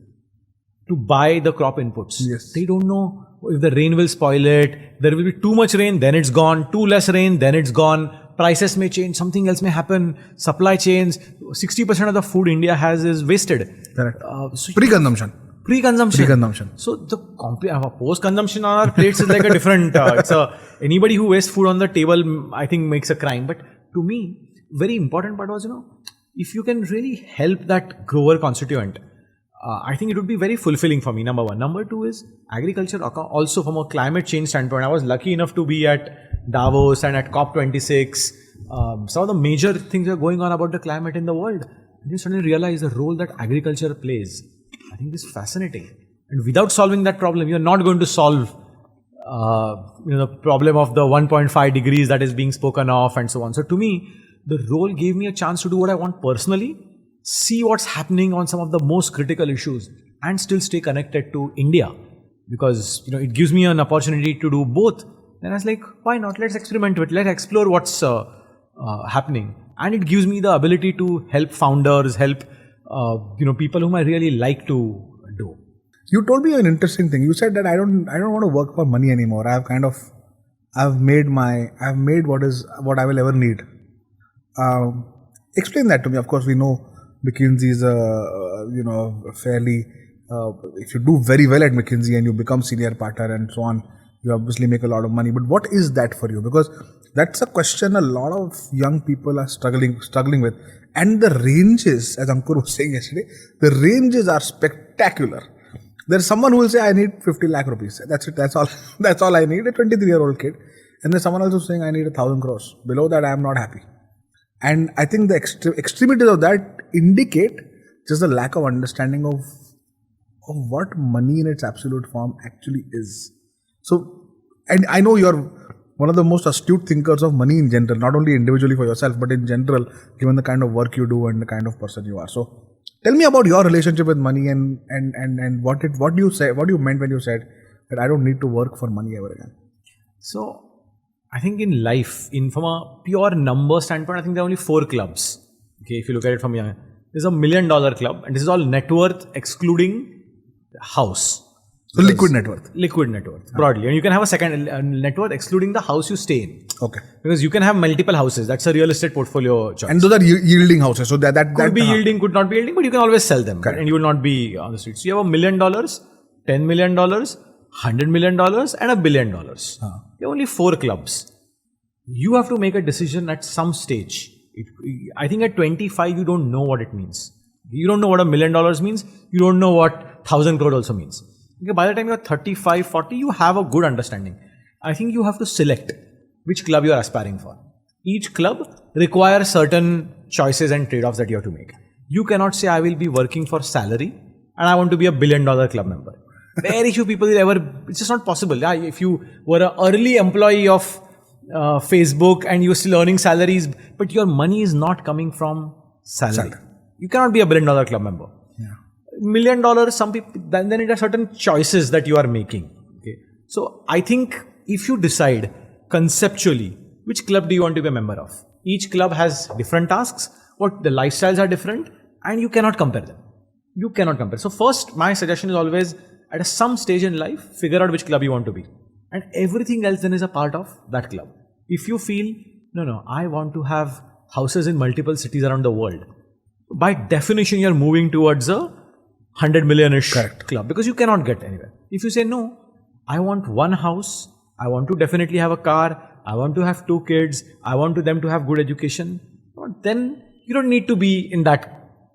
S1: to buy the crop inputs.
S2: Yes.
S1: They don't know if the rain will spoil it. There will be too much rain, then it's gone. Too less rain, then it's gone. Prices may change. Something else may happen. Supply chains. 60% of the food India has is wasted.
S2: Correct. Pre-consumption.
S1: So the post-consumption on our plates is like a different. Anybody who wastes food on the table, I think, makes a crime. But to me, very important part was, if you can really help that grower constituent, I think it would be very fulfilling for me, number one. Number two is agriculture. Also from a climate change standpoint, I was lucky enough to be at Davos and at COP26. Some of the major things are going on about the climate in the world. And you suddenly realize the role that agriculture plays. I think is fascinating. And without solving that problem, you're not going to solve the problem of the 1.5 degrees that is being spoken of and so on. So to me, the role gave me a chance to do what I want personally, see what's happening on some of the most critical issues, and still stay connected to India, because it gives me an opportunity to do both. And I was like, why not? Let's experiment with it. Let's explore what's happening, and it gives me the ability to help founders, help people whom I really like to do.
S2: You told me an interesting thing. You said that I don't want to work for money anymore. I've made what I will ever need. Explain that to me. Of course, we know McKinsey is fairly, if you do very well at McKinsey and you become senior partner and so on, you obviously make a lot of money. But what is that for you? Because that's a question a lot of young people are struggling with. And the ranges, as Ankur was saying yesterday, the ranges are spectacular. There's someone who will say, I need 50 lakh rupees. That's it. That's all I need. A 23-year-old kid. And there's someone else who's saying, I need 1,000 crores. Below that, I am not happy. And I think the extremities of that indicate just a lack of understanding of what money in its absolute form actually is. So, and I know you're one of the most astute thinkers of money in general, not only individually for yourself, but in general, given the kind of work you do and the kind of person you are. So, tell me about your relationship with money and what you meant when you said that I don't need to work for money ever again.
S1: So, I think in life, from a pure number standpoint, I think there are only 4 clubs. Okay, if you look at it from here, there's $1 million club, and this is all net worth excluding house.
S2: So liquid net worth.
S1: Liquid net worth, broadly. And you can have a second net worth excluding the house you stay in.
S2: Okay.
S1: Because you can have multiple houses. That's a real estate portfolio choice.
S2: And those are yielding houses. So that
S1: could be yielding, could not be yielding, but you can always sell them.
S2: Correct.
S1: And you will not be on the street. So you have $1 million, $10 million, $100 million, and $1 billion. You have only 4 clubs. You have to make a decision at some stage. I think at 25, you don't know what it means. You don't know what $1 million means. You don't know what 1,000 crore also means. Okay, by the time you're 35, 40, you have a good understanding. I think you have to select which club you're aspiring for. Each club requires certain choices and trade-offs that you have to make. You cannot say, I will be working for salary and I want to be $1 billion club member. Very few people will ever, it's just not possible. Yeah, if you were an early employee of Facebook and you're still earning salaries, but your money is not coming from salary. You cannot be a $1 billion club member. $1 million, some people, then it are certain choices that you are making. Okay. So I think if you decide conceptually, which club do you want to be a member of? Each club has different tasks, the lifestyles are different, and you cannot compare them. You cannot compare. So first, my suggestion is always, at some stage in life, figure out which club you want to be. And everything else then is a part of that club. If you feel, no, I want to have houses in multiple cities around the world, by definition, you're moving towards a 100 million-ish club because you cannot get anywhere. If you say, no, I want one house, I want to definitely have a car, I want to have 2 kids, I want them to have good education, then you don't need to be in that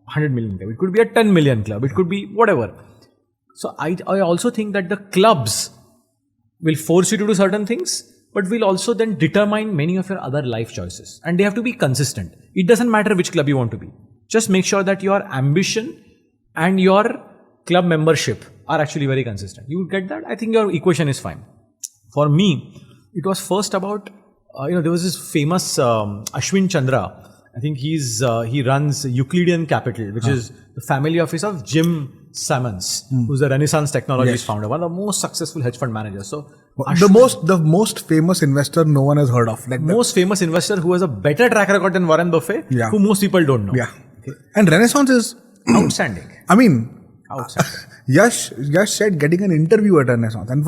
S1: 100 million club. It could be a 10 million club. It could be whatever. So I also think that the clubs will force you to do certain things, but will also then determine many of your other life choices. And they have to be consistent. It doesn't matter which club you want to be. Just make sure that your ambition and your club membership are actually very consistent. You get that? I think your equation is fine. For me, it was first about, there was this famous Ashwin Chandra. I think he runs Euclidean Capital, which is the family office of Jim Simons, who's the Renaissance Technologies founder, one of the most successful hedge fund managers. So
S2: the most famous investor no one has heard of.
S1: Like most famous investor who has a better track record than Warren Buffett, who most people don't know.
S2: Yeah. Okay. And Renaissance is
S1: outstanding.
S2: I mean,
S1: outstanding.
S2: Yash said getting an interview at Renaissance and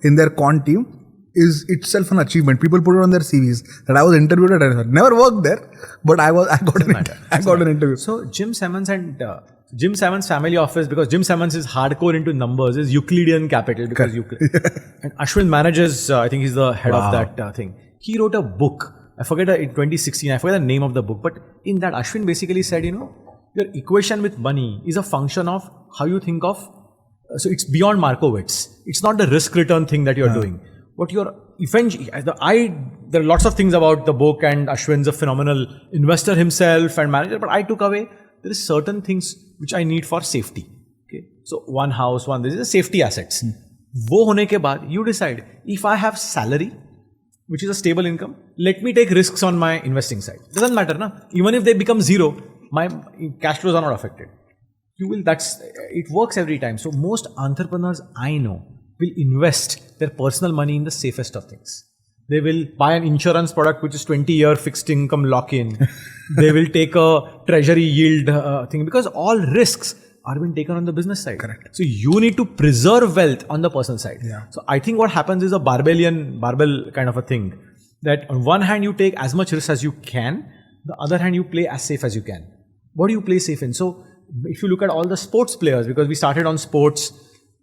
S2: in their quant team is itself an achievement. People put it on their CVs that I was interviewed at Renaissance. Never worked there, but I got an interview.
S1: So Jim Simons and Jim Simons' family office, because Jim Simons is hardcore into numbers, is Euclidean Capital because and Ashwin manages. I think he's the head of that thing. He wrote a book. I forget in 2016. I forget the name of the book, but in that Ashwin basically said, your equation with money is a function of how you think of. So it's beyond Markowitz. It's not the risk return thing that you're doing. What you're eventually, there are lots of things about the book, and Ashwin's a phenomenal investor himself and manager, but I took away, there is certain things which I need for safety. Okay. So one house, this is safety assets. Wo hone ke baad, you decide, if I have salary, which is a stable income, let me take risks on my investing side. Doesn't matter, na? Even if they become zero, my cash flows are not affected. It works every time. So most entrepreneurs I know will invest their personal money in the safest of things. They will buy an insurance product which is 20-year fixed income lock-in. They will take a treasury yield thing, because all risks are being taken on the business side.
S2: Correct.
S1: So you need to preserve wealth on the personal side.
S2: Yeah.
S1: So I think what happens is a barbell kind of a thing, that on one hand you take as much risk as you can, the other hand you play as safe as you can. What do you play safe in? So if you look at all the sports players, because we started on sports,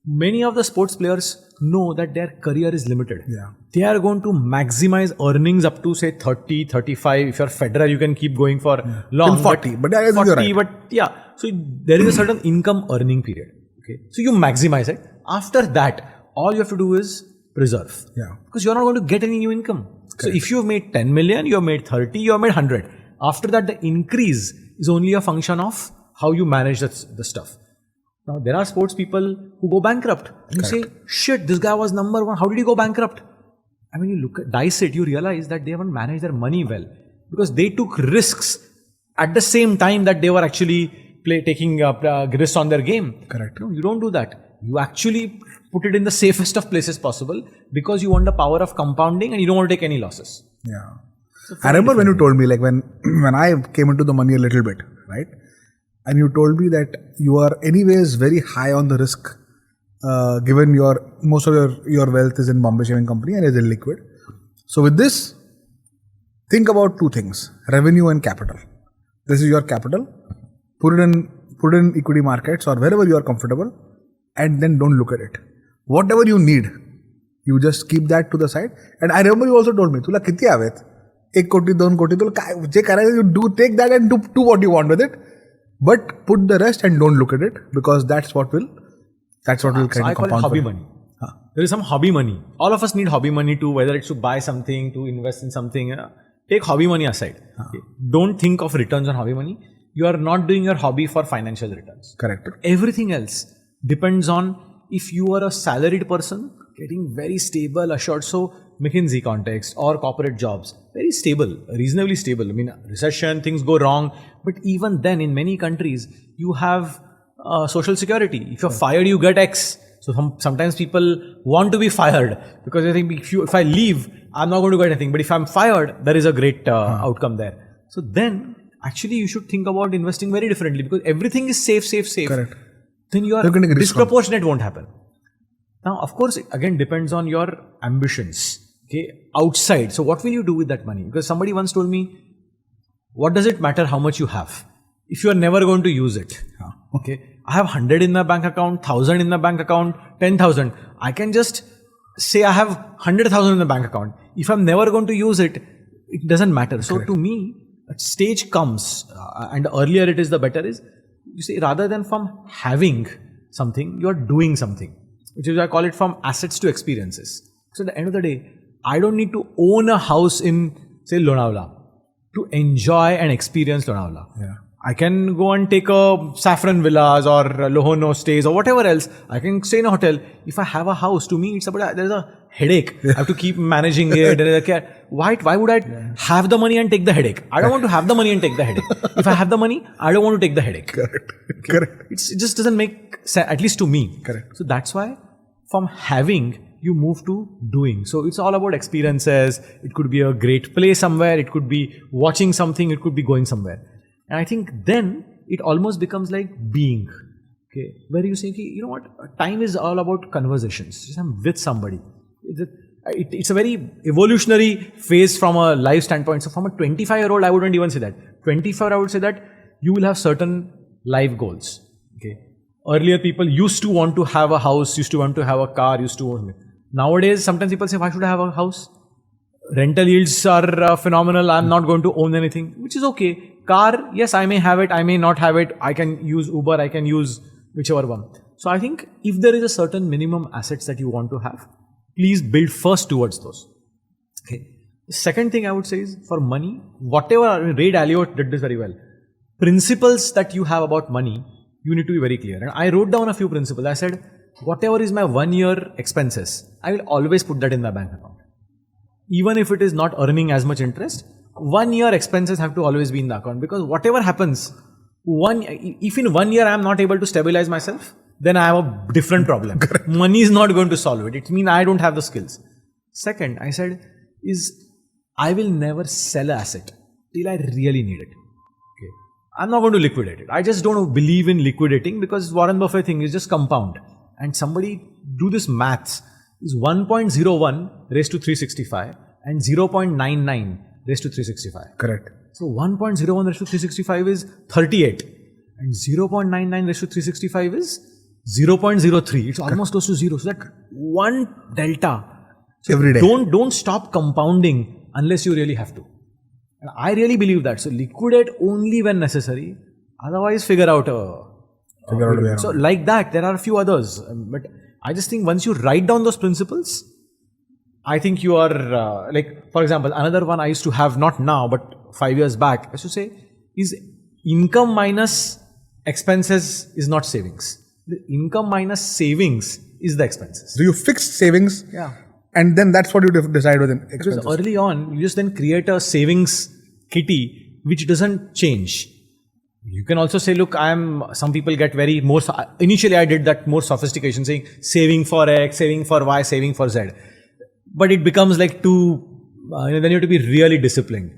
S1: many of the sports players know that their career is limited.
S2: Yeah.
S1: They are going to maximize earnings up to say 30, 35. If you're Federer, you can keep going for long.
S2: Till 40. But
S1: 40, but yeah. So there is a certain income earning period. Okay. So you maximize it. After that, all you have to do is preserve.
S2: Yeah.
S1: Because you're not going to get any new income. Correct. So if you've made 10 million, you have made 30, you have made 100. After that, the increase is only a function of how you manage the stuff. Now, there are sports people who go bankrupt. And you say, shit, this guy was number one. How did he go bankrupt? And when you dice it, you realize that they haven't managed their money well. Because they took risks at the same time that they were actually taking risks on their game.
S2: Correct.
S1: No, you don't do that. You actually put it in the safest of places possible, because you want the power of compounding and you don't want to take any losses.
S2: Yeah. So I remember when you told me, like when I came into the money a little bit, right? And you told me that you are anyways very high on the risk, given most of your wealth is in Bombay Shaving Company and is illiquid. So with this, think about two things: revenue and capital. This is your capital. Put it in equity markets or wherever you are comfortable, and then don't look at it. Whatever you need, you just keep that to the side. And I remember you also told me, "Tula kitni avet? 1 koti, 2 koti. Tula je karayega, you do take that and do what you want with it." But put the rest and don't look at it, because that's what will kind of compound.
S1: I call it hobby money. There is some hobby money. All of us need hobby money too, whether it's to buy something, to invest in something. Take hobby money aside. Okay. Don't think of returns on hobby money. You are not doing your hobby for financial returns.
S2: Correct.
S1: Everything else depends on, if you are a salaried person, getting very stable, assured. So McKinsey context or corporate jobs, very stable, reasonably stable. I mean, recession, things go wrong. But even then, in many countries, you have social security. If you're fired, you get X. So sometimes people want to be fired because they think if I leave, I'm not going to get anything. But if I'm fired, there is a great outcome there. So then, actually, you should think about investing very differently because everything is safe.
S2: Correct.
S1: Then your disproportionate won't happen. Now, of course, it again depends on your ambitions. Okay, outside. So what will you do with that money? Because somebody once told me, what does it matter how much you have if you are never going to use it? Okay, I have 100 in my bank account, 1,000 in my bank account, 10,000. I can just say I have 100,000 in the bank account. If I'm never going to use it, it doesn't matter. So to me, a stage comes, and the earlier it is, the better is. You see, rather than from having something, you are doing something, which is I call it from assets to experiences. So at the end of the day, I don't need to own a house in, say, Lonavala to enjoy and experience Lonavala.
S2: Yeah.
S1: I can go and take a Saffron Villas or Lohono stays or whatever else. I can stay in a hotel. If I have a house, to me, it's about there's a headache. I have to keep managing it. Why would I have the money and take the headache? I don't want to have the money and take the headache. If I have the money, I don't want to take the headache.
S2: Correct.
S1: It just doesn't make sense, at least to me.
S2: Correct.
S1: So that's why from having, you move to doing. So it's all about experiences. It could be a great play somewhere. It could be watching something. It could be going somewhere. And I think then it almost becomes like being. Okay, where you say, you know what, time is all about conversations. Just I'm with somebody. It's a very evolutionary phase from a life standpoint. So from a 25-year-old, I wouldn't even say that. 24, I would say that you will have certain life goals. Okay. Earlier, people used to want to have a house, used to want to have a car, used to own it. Nowadays, sometimes people say, why should I have a house? Rental yields are phenomenal. I'm not going to own anything, which is okay. Car, yes, I may have it, I may not have it. I can use Uber, I can use whichever one. So I think if there is a certain minimum assets that you want to have, please build first towards those. Okay. The second thing I would say is for money, whatever, Ray Dalio did this very well. Principles that you have about money, you need to be very clear. And I wrote down a few principles. I said, whatever is my 1 year expenses, I will always put that in my bank account. Even if it is not earning as much interest, 1 year expenses have to always be in the account, because whatever happens, if in 1 year I am not able to stabilize myself, then I have a different problem. Money is not going to solve it. It means I don't have the skills. Second, I said is I will never sell an asset till I really need it. Okay. I'm not going to liquidate it. I just don't believe in liquidating, because Warren Buffett thing is just compound. And somebody do this maths is 1.01 raised to 365 and 0.99 raised to 365.
S2: Correct.
S1: So 1.01 raised to 365 is 38 and 0.99 raised to 365 is 0.03. It's almost close to zero. So that one delta. So
S2: every day.
S1: Don't stop compounding unless you really have to. And I really believe that. So liquidate only when necessary. Otherwise, figure out a way around. So like that, there are a few others. But I just think once you write down those principles, I think you are like, for example, another one I used to have, not now, but 5 years back, I used to say is income minus expenses is not savings. The income minus savings is the expenses.
S2: So you fix savings.
S1: Yeah.
S2: And then that's what you decide with expenses.
S1: Because early on, you just then create a savings kitty which doesn't change. You can also say, look, some people get very more, initially I did that more sophistication, saying saving for X, saving for Y, saving for Z. But it becomes like then you have to be really disciplined.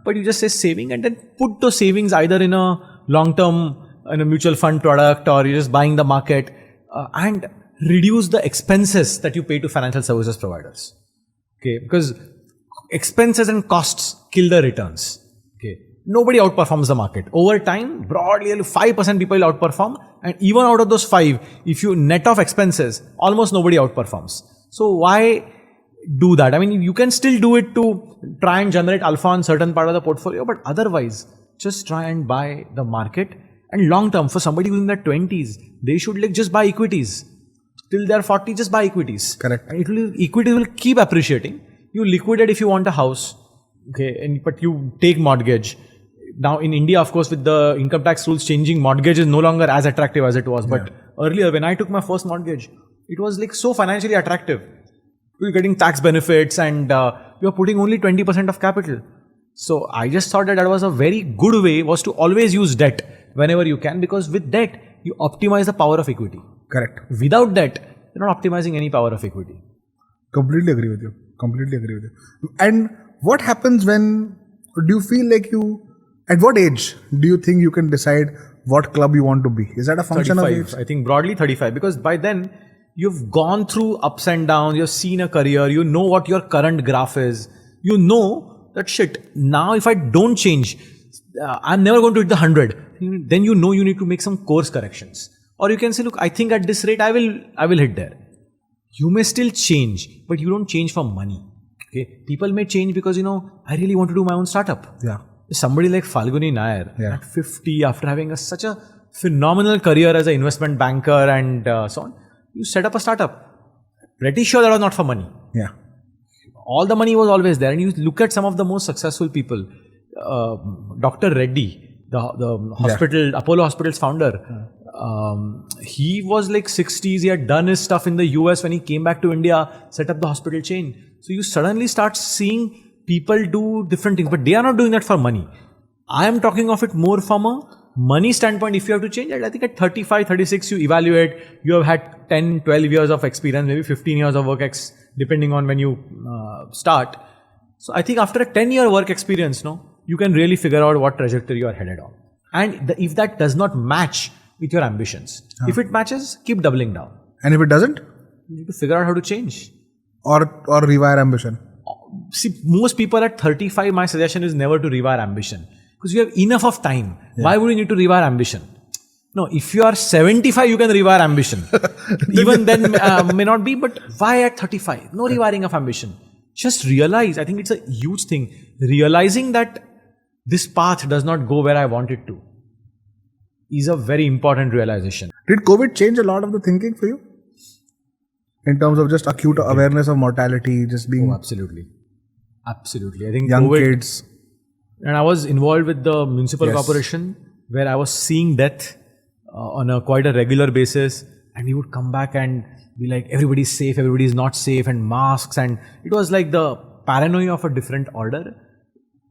S1: But you just say saving and then put those savings either in a long-term, in a mutual fund product, or you're just buying the market, and reduce the expenses that you pay to financial services providers. Okay, because expenses and costs kill the returns. Okay, nobody outperforms the market. Over time, broadly 5% people outperform, and even out of those 5, if you net off expenses, almost nobody outperforms. So why do that? I mean, you can still do it to try and generate alpha on certain part of the portfolio, but otherwise, just try and buy the market. And long term, for somebody who's in their 20s, they should just buy equities. Till they're 40, just buy equities.
S2: Correct.
S1: And equity will keep appreciating. You liquidate if you want a house, okay, but you take mortgage. Now in India, of course, with the income tax rules changing, mortgage is no longer as attractive as it was. But earlier, when I took my first mortgage, it was like so financially attractive. you're getting tax benefits, and you're putting only 20% of capital. So I just thought that was a very good way, was to always use debt whenever you can, because with debt, you optimize the power of equity.
S2: Correct.
S1: Without debt, you're not optimizing any power of equity.
S2: Completely agree with you. Completely agree with you. And what happens when, do you feel like at what age do you think you can decide what club you want to be? Is that a function
S1: 35,
S2: of age?
S1: I think broadly 35, because by then you've gone through ups and downs, you've seen a career, you know what your current graph is, you know that shit, now if I don't change, I'm never going to hit the 100. Then you know you need to make some course corrections. Or you can say, look, I think at this rate I will hit there. You may still change, but you don't change for money. Okay, people may change because, I really want to do my own startup.
S2: Yeah.
S1: Somebody like Falguni Nair at 50, after having such a phenomenal career as an investment banker and so on, you set up a startup. Pretty sure that was not for money.
S2: Yeah.
S1: All the money was always there. And you look at some of the most successful people. Dr. Reddy, the hospital, Apollo Hospital's founder, he was like 60s. He had done his stuff in the US. When he came back to India, set up the hospital chain. So you suddenly start seeing people do different things, but they are not doing that for money. I am talking of it more from a money standpoint. If you have to change it, I think at 35, 36, you evaluate, you have had 10, 12 years of experience, maybe 15 years of work, depending on when you start. So I think after a 10-year work experience, you can really figure out what trajectory you are headed on. And if that does not match with your ambitions, if it matches, keep doubling down.
S2: And if it doesn't?
S1: You need to figure out how to change.
S2: Or rewire ambition.
S1: See, most people at 35, my suggestion is never to rewire ambition. Because you have enough of time. Yeah. Why would you need to rewire ambition? No, if you are 75, you can rewire ambition. Even then may not be, but why at 35? No rewiring of ambition. Just realize, I think it's a huge thing. Realizing that this path does not go where I want it to is a very important realization.
S2: Did COVID change a lot of the thinking for you? In terms of just acute awareness of mortality, just being...
S1: Oh, absolutely. Absolutely. I think
S2: young
S1: COVID,
S2: kids.
S1: And I was involved with the municipal corporation where I was seeing death on quite a regular basis. And we would come back and be like, everybody's safe, everybody's not safe, and masks. And it was like the paranoia of a different order.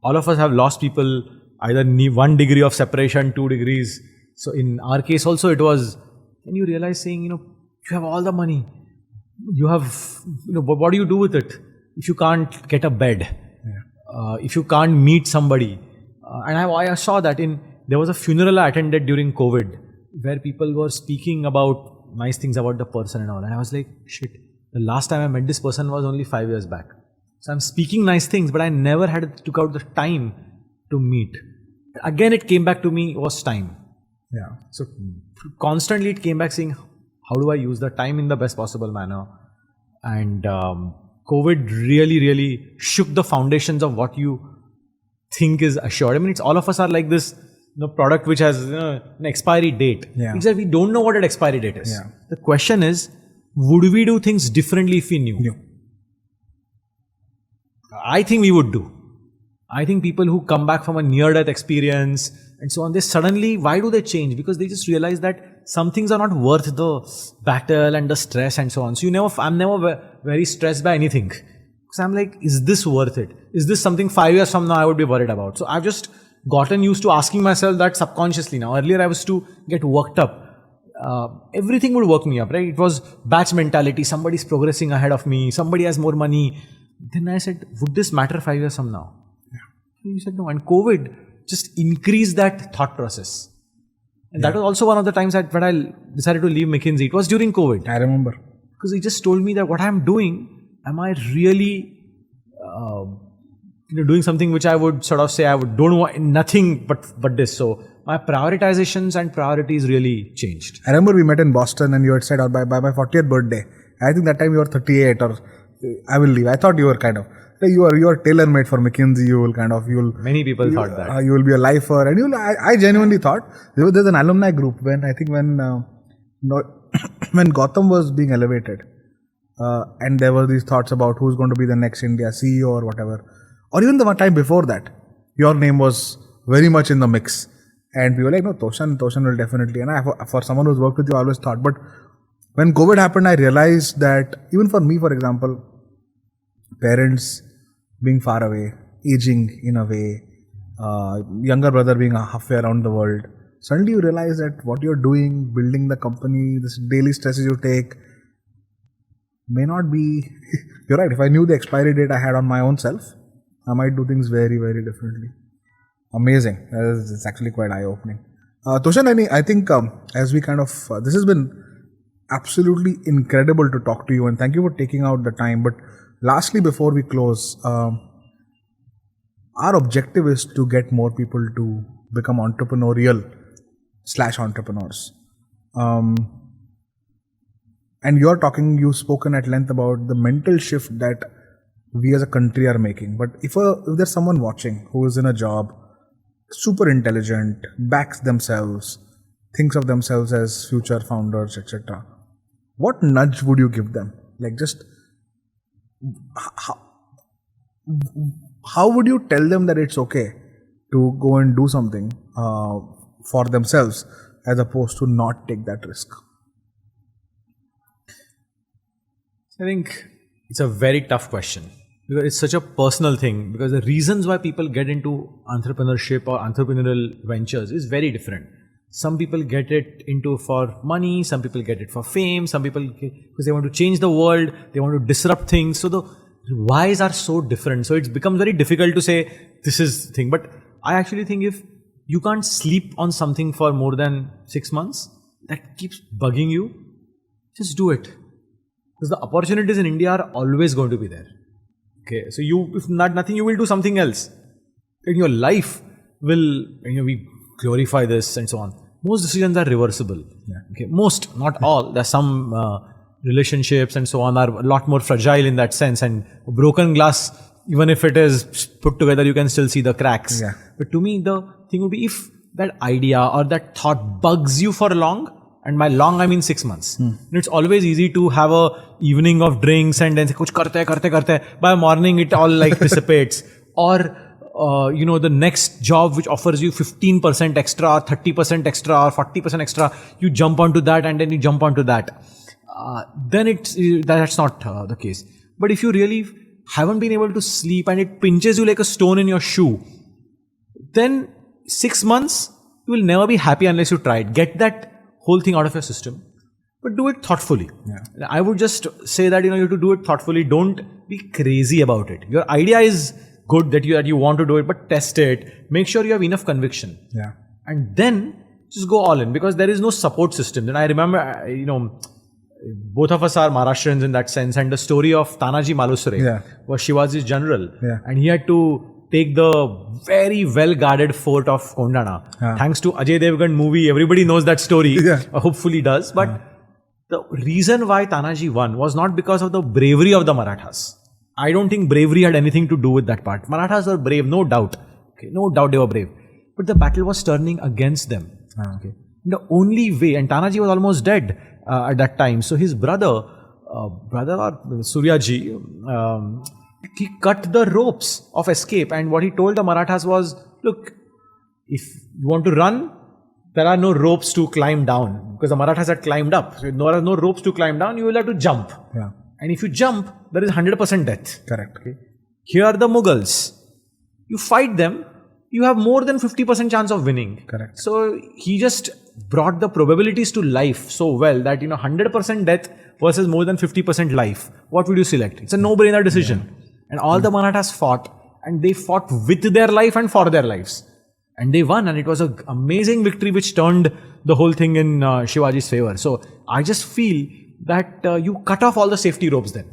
S1: All of us have lost people, either 1 degree of separation, 2 degrees. So in our case also it was, and you realize saying, you have all the money. You have, what do you do with it? If you can't get a bed, if you can't meet somebody. And I saw that there was a funeral I attended during COVID where people were speaking about nice things about the person and all. And I was like, shit, the last time I met this person was only 5 years back. So I'm speaking nice things, but I never took out the time to meet. Again, it came back to me, it was time.
S2: Yeah.
S1: So constantly it came back saying, how do I use the time in the best possible manner? And COVID really, really shook the foundations of what you think is assured. I mean, all of us are like this product which has an expiry date.
S2: Yeah.
S1: Except we don't know what an expiry date is.
S2: Yeah.
S1: The question is, would we do things differently if we knew? I think we would do. I think people who come back from a near-death experience and so on, they suddenly, why do they change? Because they just realize that some things are not worth the battle and the stress and so on. So I'm never very stressed by anything. Because I'm like, is this worth it? Is this something 5 years from now I would be worried about? So I've just gotten used to asking myself that subconsciously now. Earlier I was to get worked up. Everything would work me up, right? It was batch mentality. Somebody's progressing ahead of me. Somebody has more money. Then I said, would this matter 5 years from now? Yeah. He said, no. And COVID just increased that thought process. And that was also one of the times when I decided to leave McKinsey. It was during COVID.
S2: I remember.
S1: Because he just told me that what I'm doing, am I really doing something which I would sort of say don't want nothing but this. So my prioritizations and priorities really changed.
S2: I remember we met in Boston and you had said, by my 40th birthday, I think that time you were 38 or I will leave. I thought you were kind of, you are tailor-made for McKinsey.
S1: Many people thought that.
S2: You will be a lifer. And I genuinely thought, there's an alumni group when Gautam was being elevated and there were these thoughts about who's going to be the next India CEO or whatever. Or even the one time before that, your name was very much in the mix. And we were like, no, Toshan will definitely. And for someone who's worked with you, I always thought. But when COVID happened, I realized that even for me, for example, parents being far away, aging in a way, younger brother being halfway around the world. Suddenly you realize that what you're doing, building the company, this daily stresses you take, may not be. You're right. If I knew the expiry date I had on my own self, I might do things very, very differently. Amazing. It's actually quite eye-opening. Toshan, I think as we kind of, this has been absolutely incredible to talk to you, and thank you for taking out the time. But lastly, before we close, our objective is to get more people to become entrepreneurial/entrepreneurs. And you've spoken at length about the mental shift that we as a country are making. But if there's someone watching who is in a job, super intelligent, backs themselves, thinks of themselves as future founders, etc., what nudge would you give them? Like, just how would you tell them that it's okay to go and do something for themselves as opposed to not take that risk?
S1: I think it's a very tough question because it's such a personal thing, because the reasons why people get into entrepreneurship or entrepreneurial ventures is very different. Some people get it into for money, some people get it for fame, some people because they want to change the world, they want to disrupt things. So the whys are so different. So it's become very difficult to say this is the thing. But I actually think if you can't sleep on something for more than 6 months, that keeps bugging you, just do it. Because the opportunities in India are always going to be there. Okay, so if not nothing, you will do something else. In your life will, we glorify this and so on. Most decisions are reversible.
S2: Yeah.
S1: Okay, most, not all. There's some relationships and so on are a lot more fragile in that sense. And broken glass, even if it is put together, you can still see the cracks.
S2: Yeah.
S1: But to me, the thing would be if that idea or that thought bugs you for long, and by long I mean 6 months. It's always easy to have a evening of drinks and then say, kuch karte. By morning it all like dissipates. Or the next job which offers you 15% extra, 30% extra, or 40% extra, you jump onto that and then you jump onto that. Then that's not the case. But if you really haven't been able to sleep and it pinches you like a stone in your shoe, then 6 months you will never be happy unless you try it. Get that whole thing out of your system, but do it thoughtfully.
S2: Yeah.
S1: I would just say that you have to do it thoughtfully. Don't be crazy about it. Your idea is good that you want to do it, but test it. Make sure you have enough conviction.
S2: Yeah.
S1: And then just go all in, because there is no support system. And I remember, both of us are Maharashtrians in that sense. And the story of Tanaji Malusre was Shivaji's general.
S2: Yeah.
S1: And he had to take the very well-guarded fort of Kondana. Thanks to Ajay Devgan movie, everybody knows that story. Hopefully does. But the reason why Tanaji won was not because of the bravery of the Marathas. I don't think bravery had anything to do with that part. Marathas were brave, no doubt. Okay, no doubt they were brave. But the battle was turning against them. Okay. The only way, and Tanaji was almost dead at that time. So his brother Suryaji, he cut the ropes of escape, and what he told the Marathas was, look, if you want to run, there are no ropes to climb down, because the Marathas had climbed up. So there are no ropes to climb down, you will have to jump.
S2: Yeah.
S1: And if you jump, there is 100% death.
S2: Correct.
S1: Okay. Here are the Mughals. You fight them, you have more than 50% chance of winning.
S2: Correct.
S1: So he just brought the probabilities to life so well that 100% death versus more than 50% life. What would you select? It's a no-brainer decision. Yeah. And all the Marathas fought, and they fought with their life and for their lives. And they won, and it was an amazing victory which turned the whole thing in Shivaji's favor. So I just feel that you cut off all the safety ropes then.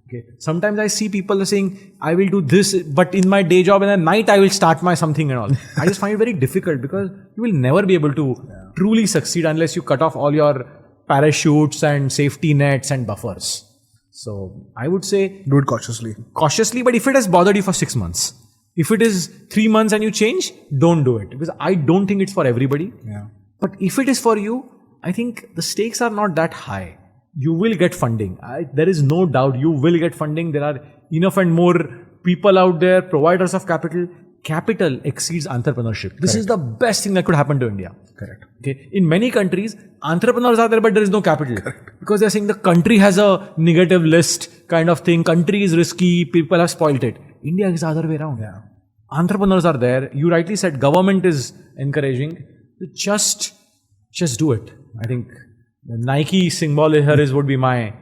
S1: Okay. Sometimes I see people saying, I will do this, but in my day job and at night I will start my something and all. I just find it very difficult, because you will never be able to truly succeed unless you cut off all your parachutes and safety nets and buffers. So I would say
S2: do it cautiously.
S1: But if it has bothered you for 6 months, if it is 3 months and you change, don't do it, because I don't think it's for everybody.
S2: Yeah.
S1: But if it is for you, I think the stakes are not that high. You will get funding. There is no doubt you will get funding. There are enough and more people out there, providers of capital. capital exceeds entrepreneurship. This is the best thing that could happen to India.
S2: Correct.
S1: Okay. In many countries, entrepreneurs are there, but there is no capital. Because they're saying the country has a negative list kind of thing. Country is risky. People have spoiled it. India is the other way around.
S2: Yeah.
S1: Entrepreneurs are there. You rightly said government is encouraging. Just do it. I think the Nike symbol here would be my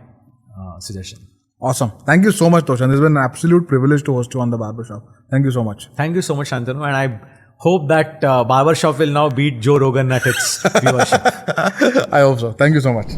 S1: suggestion.
S2: Awesome. Thank you so much, Toshan. It's been an absolute privilege to host you on the BarberShop. Thank you so much.
S1: Thank you so much, Shantanu. And I hope that BarberShop will now beat Joe Rogan at its viewership.
S2: I hope so. Thank you so much.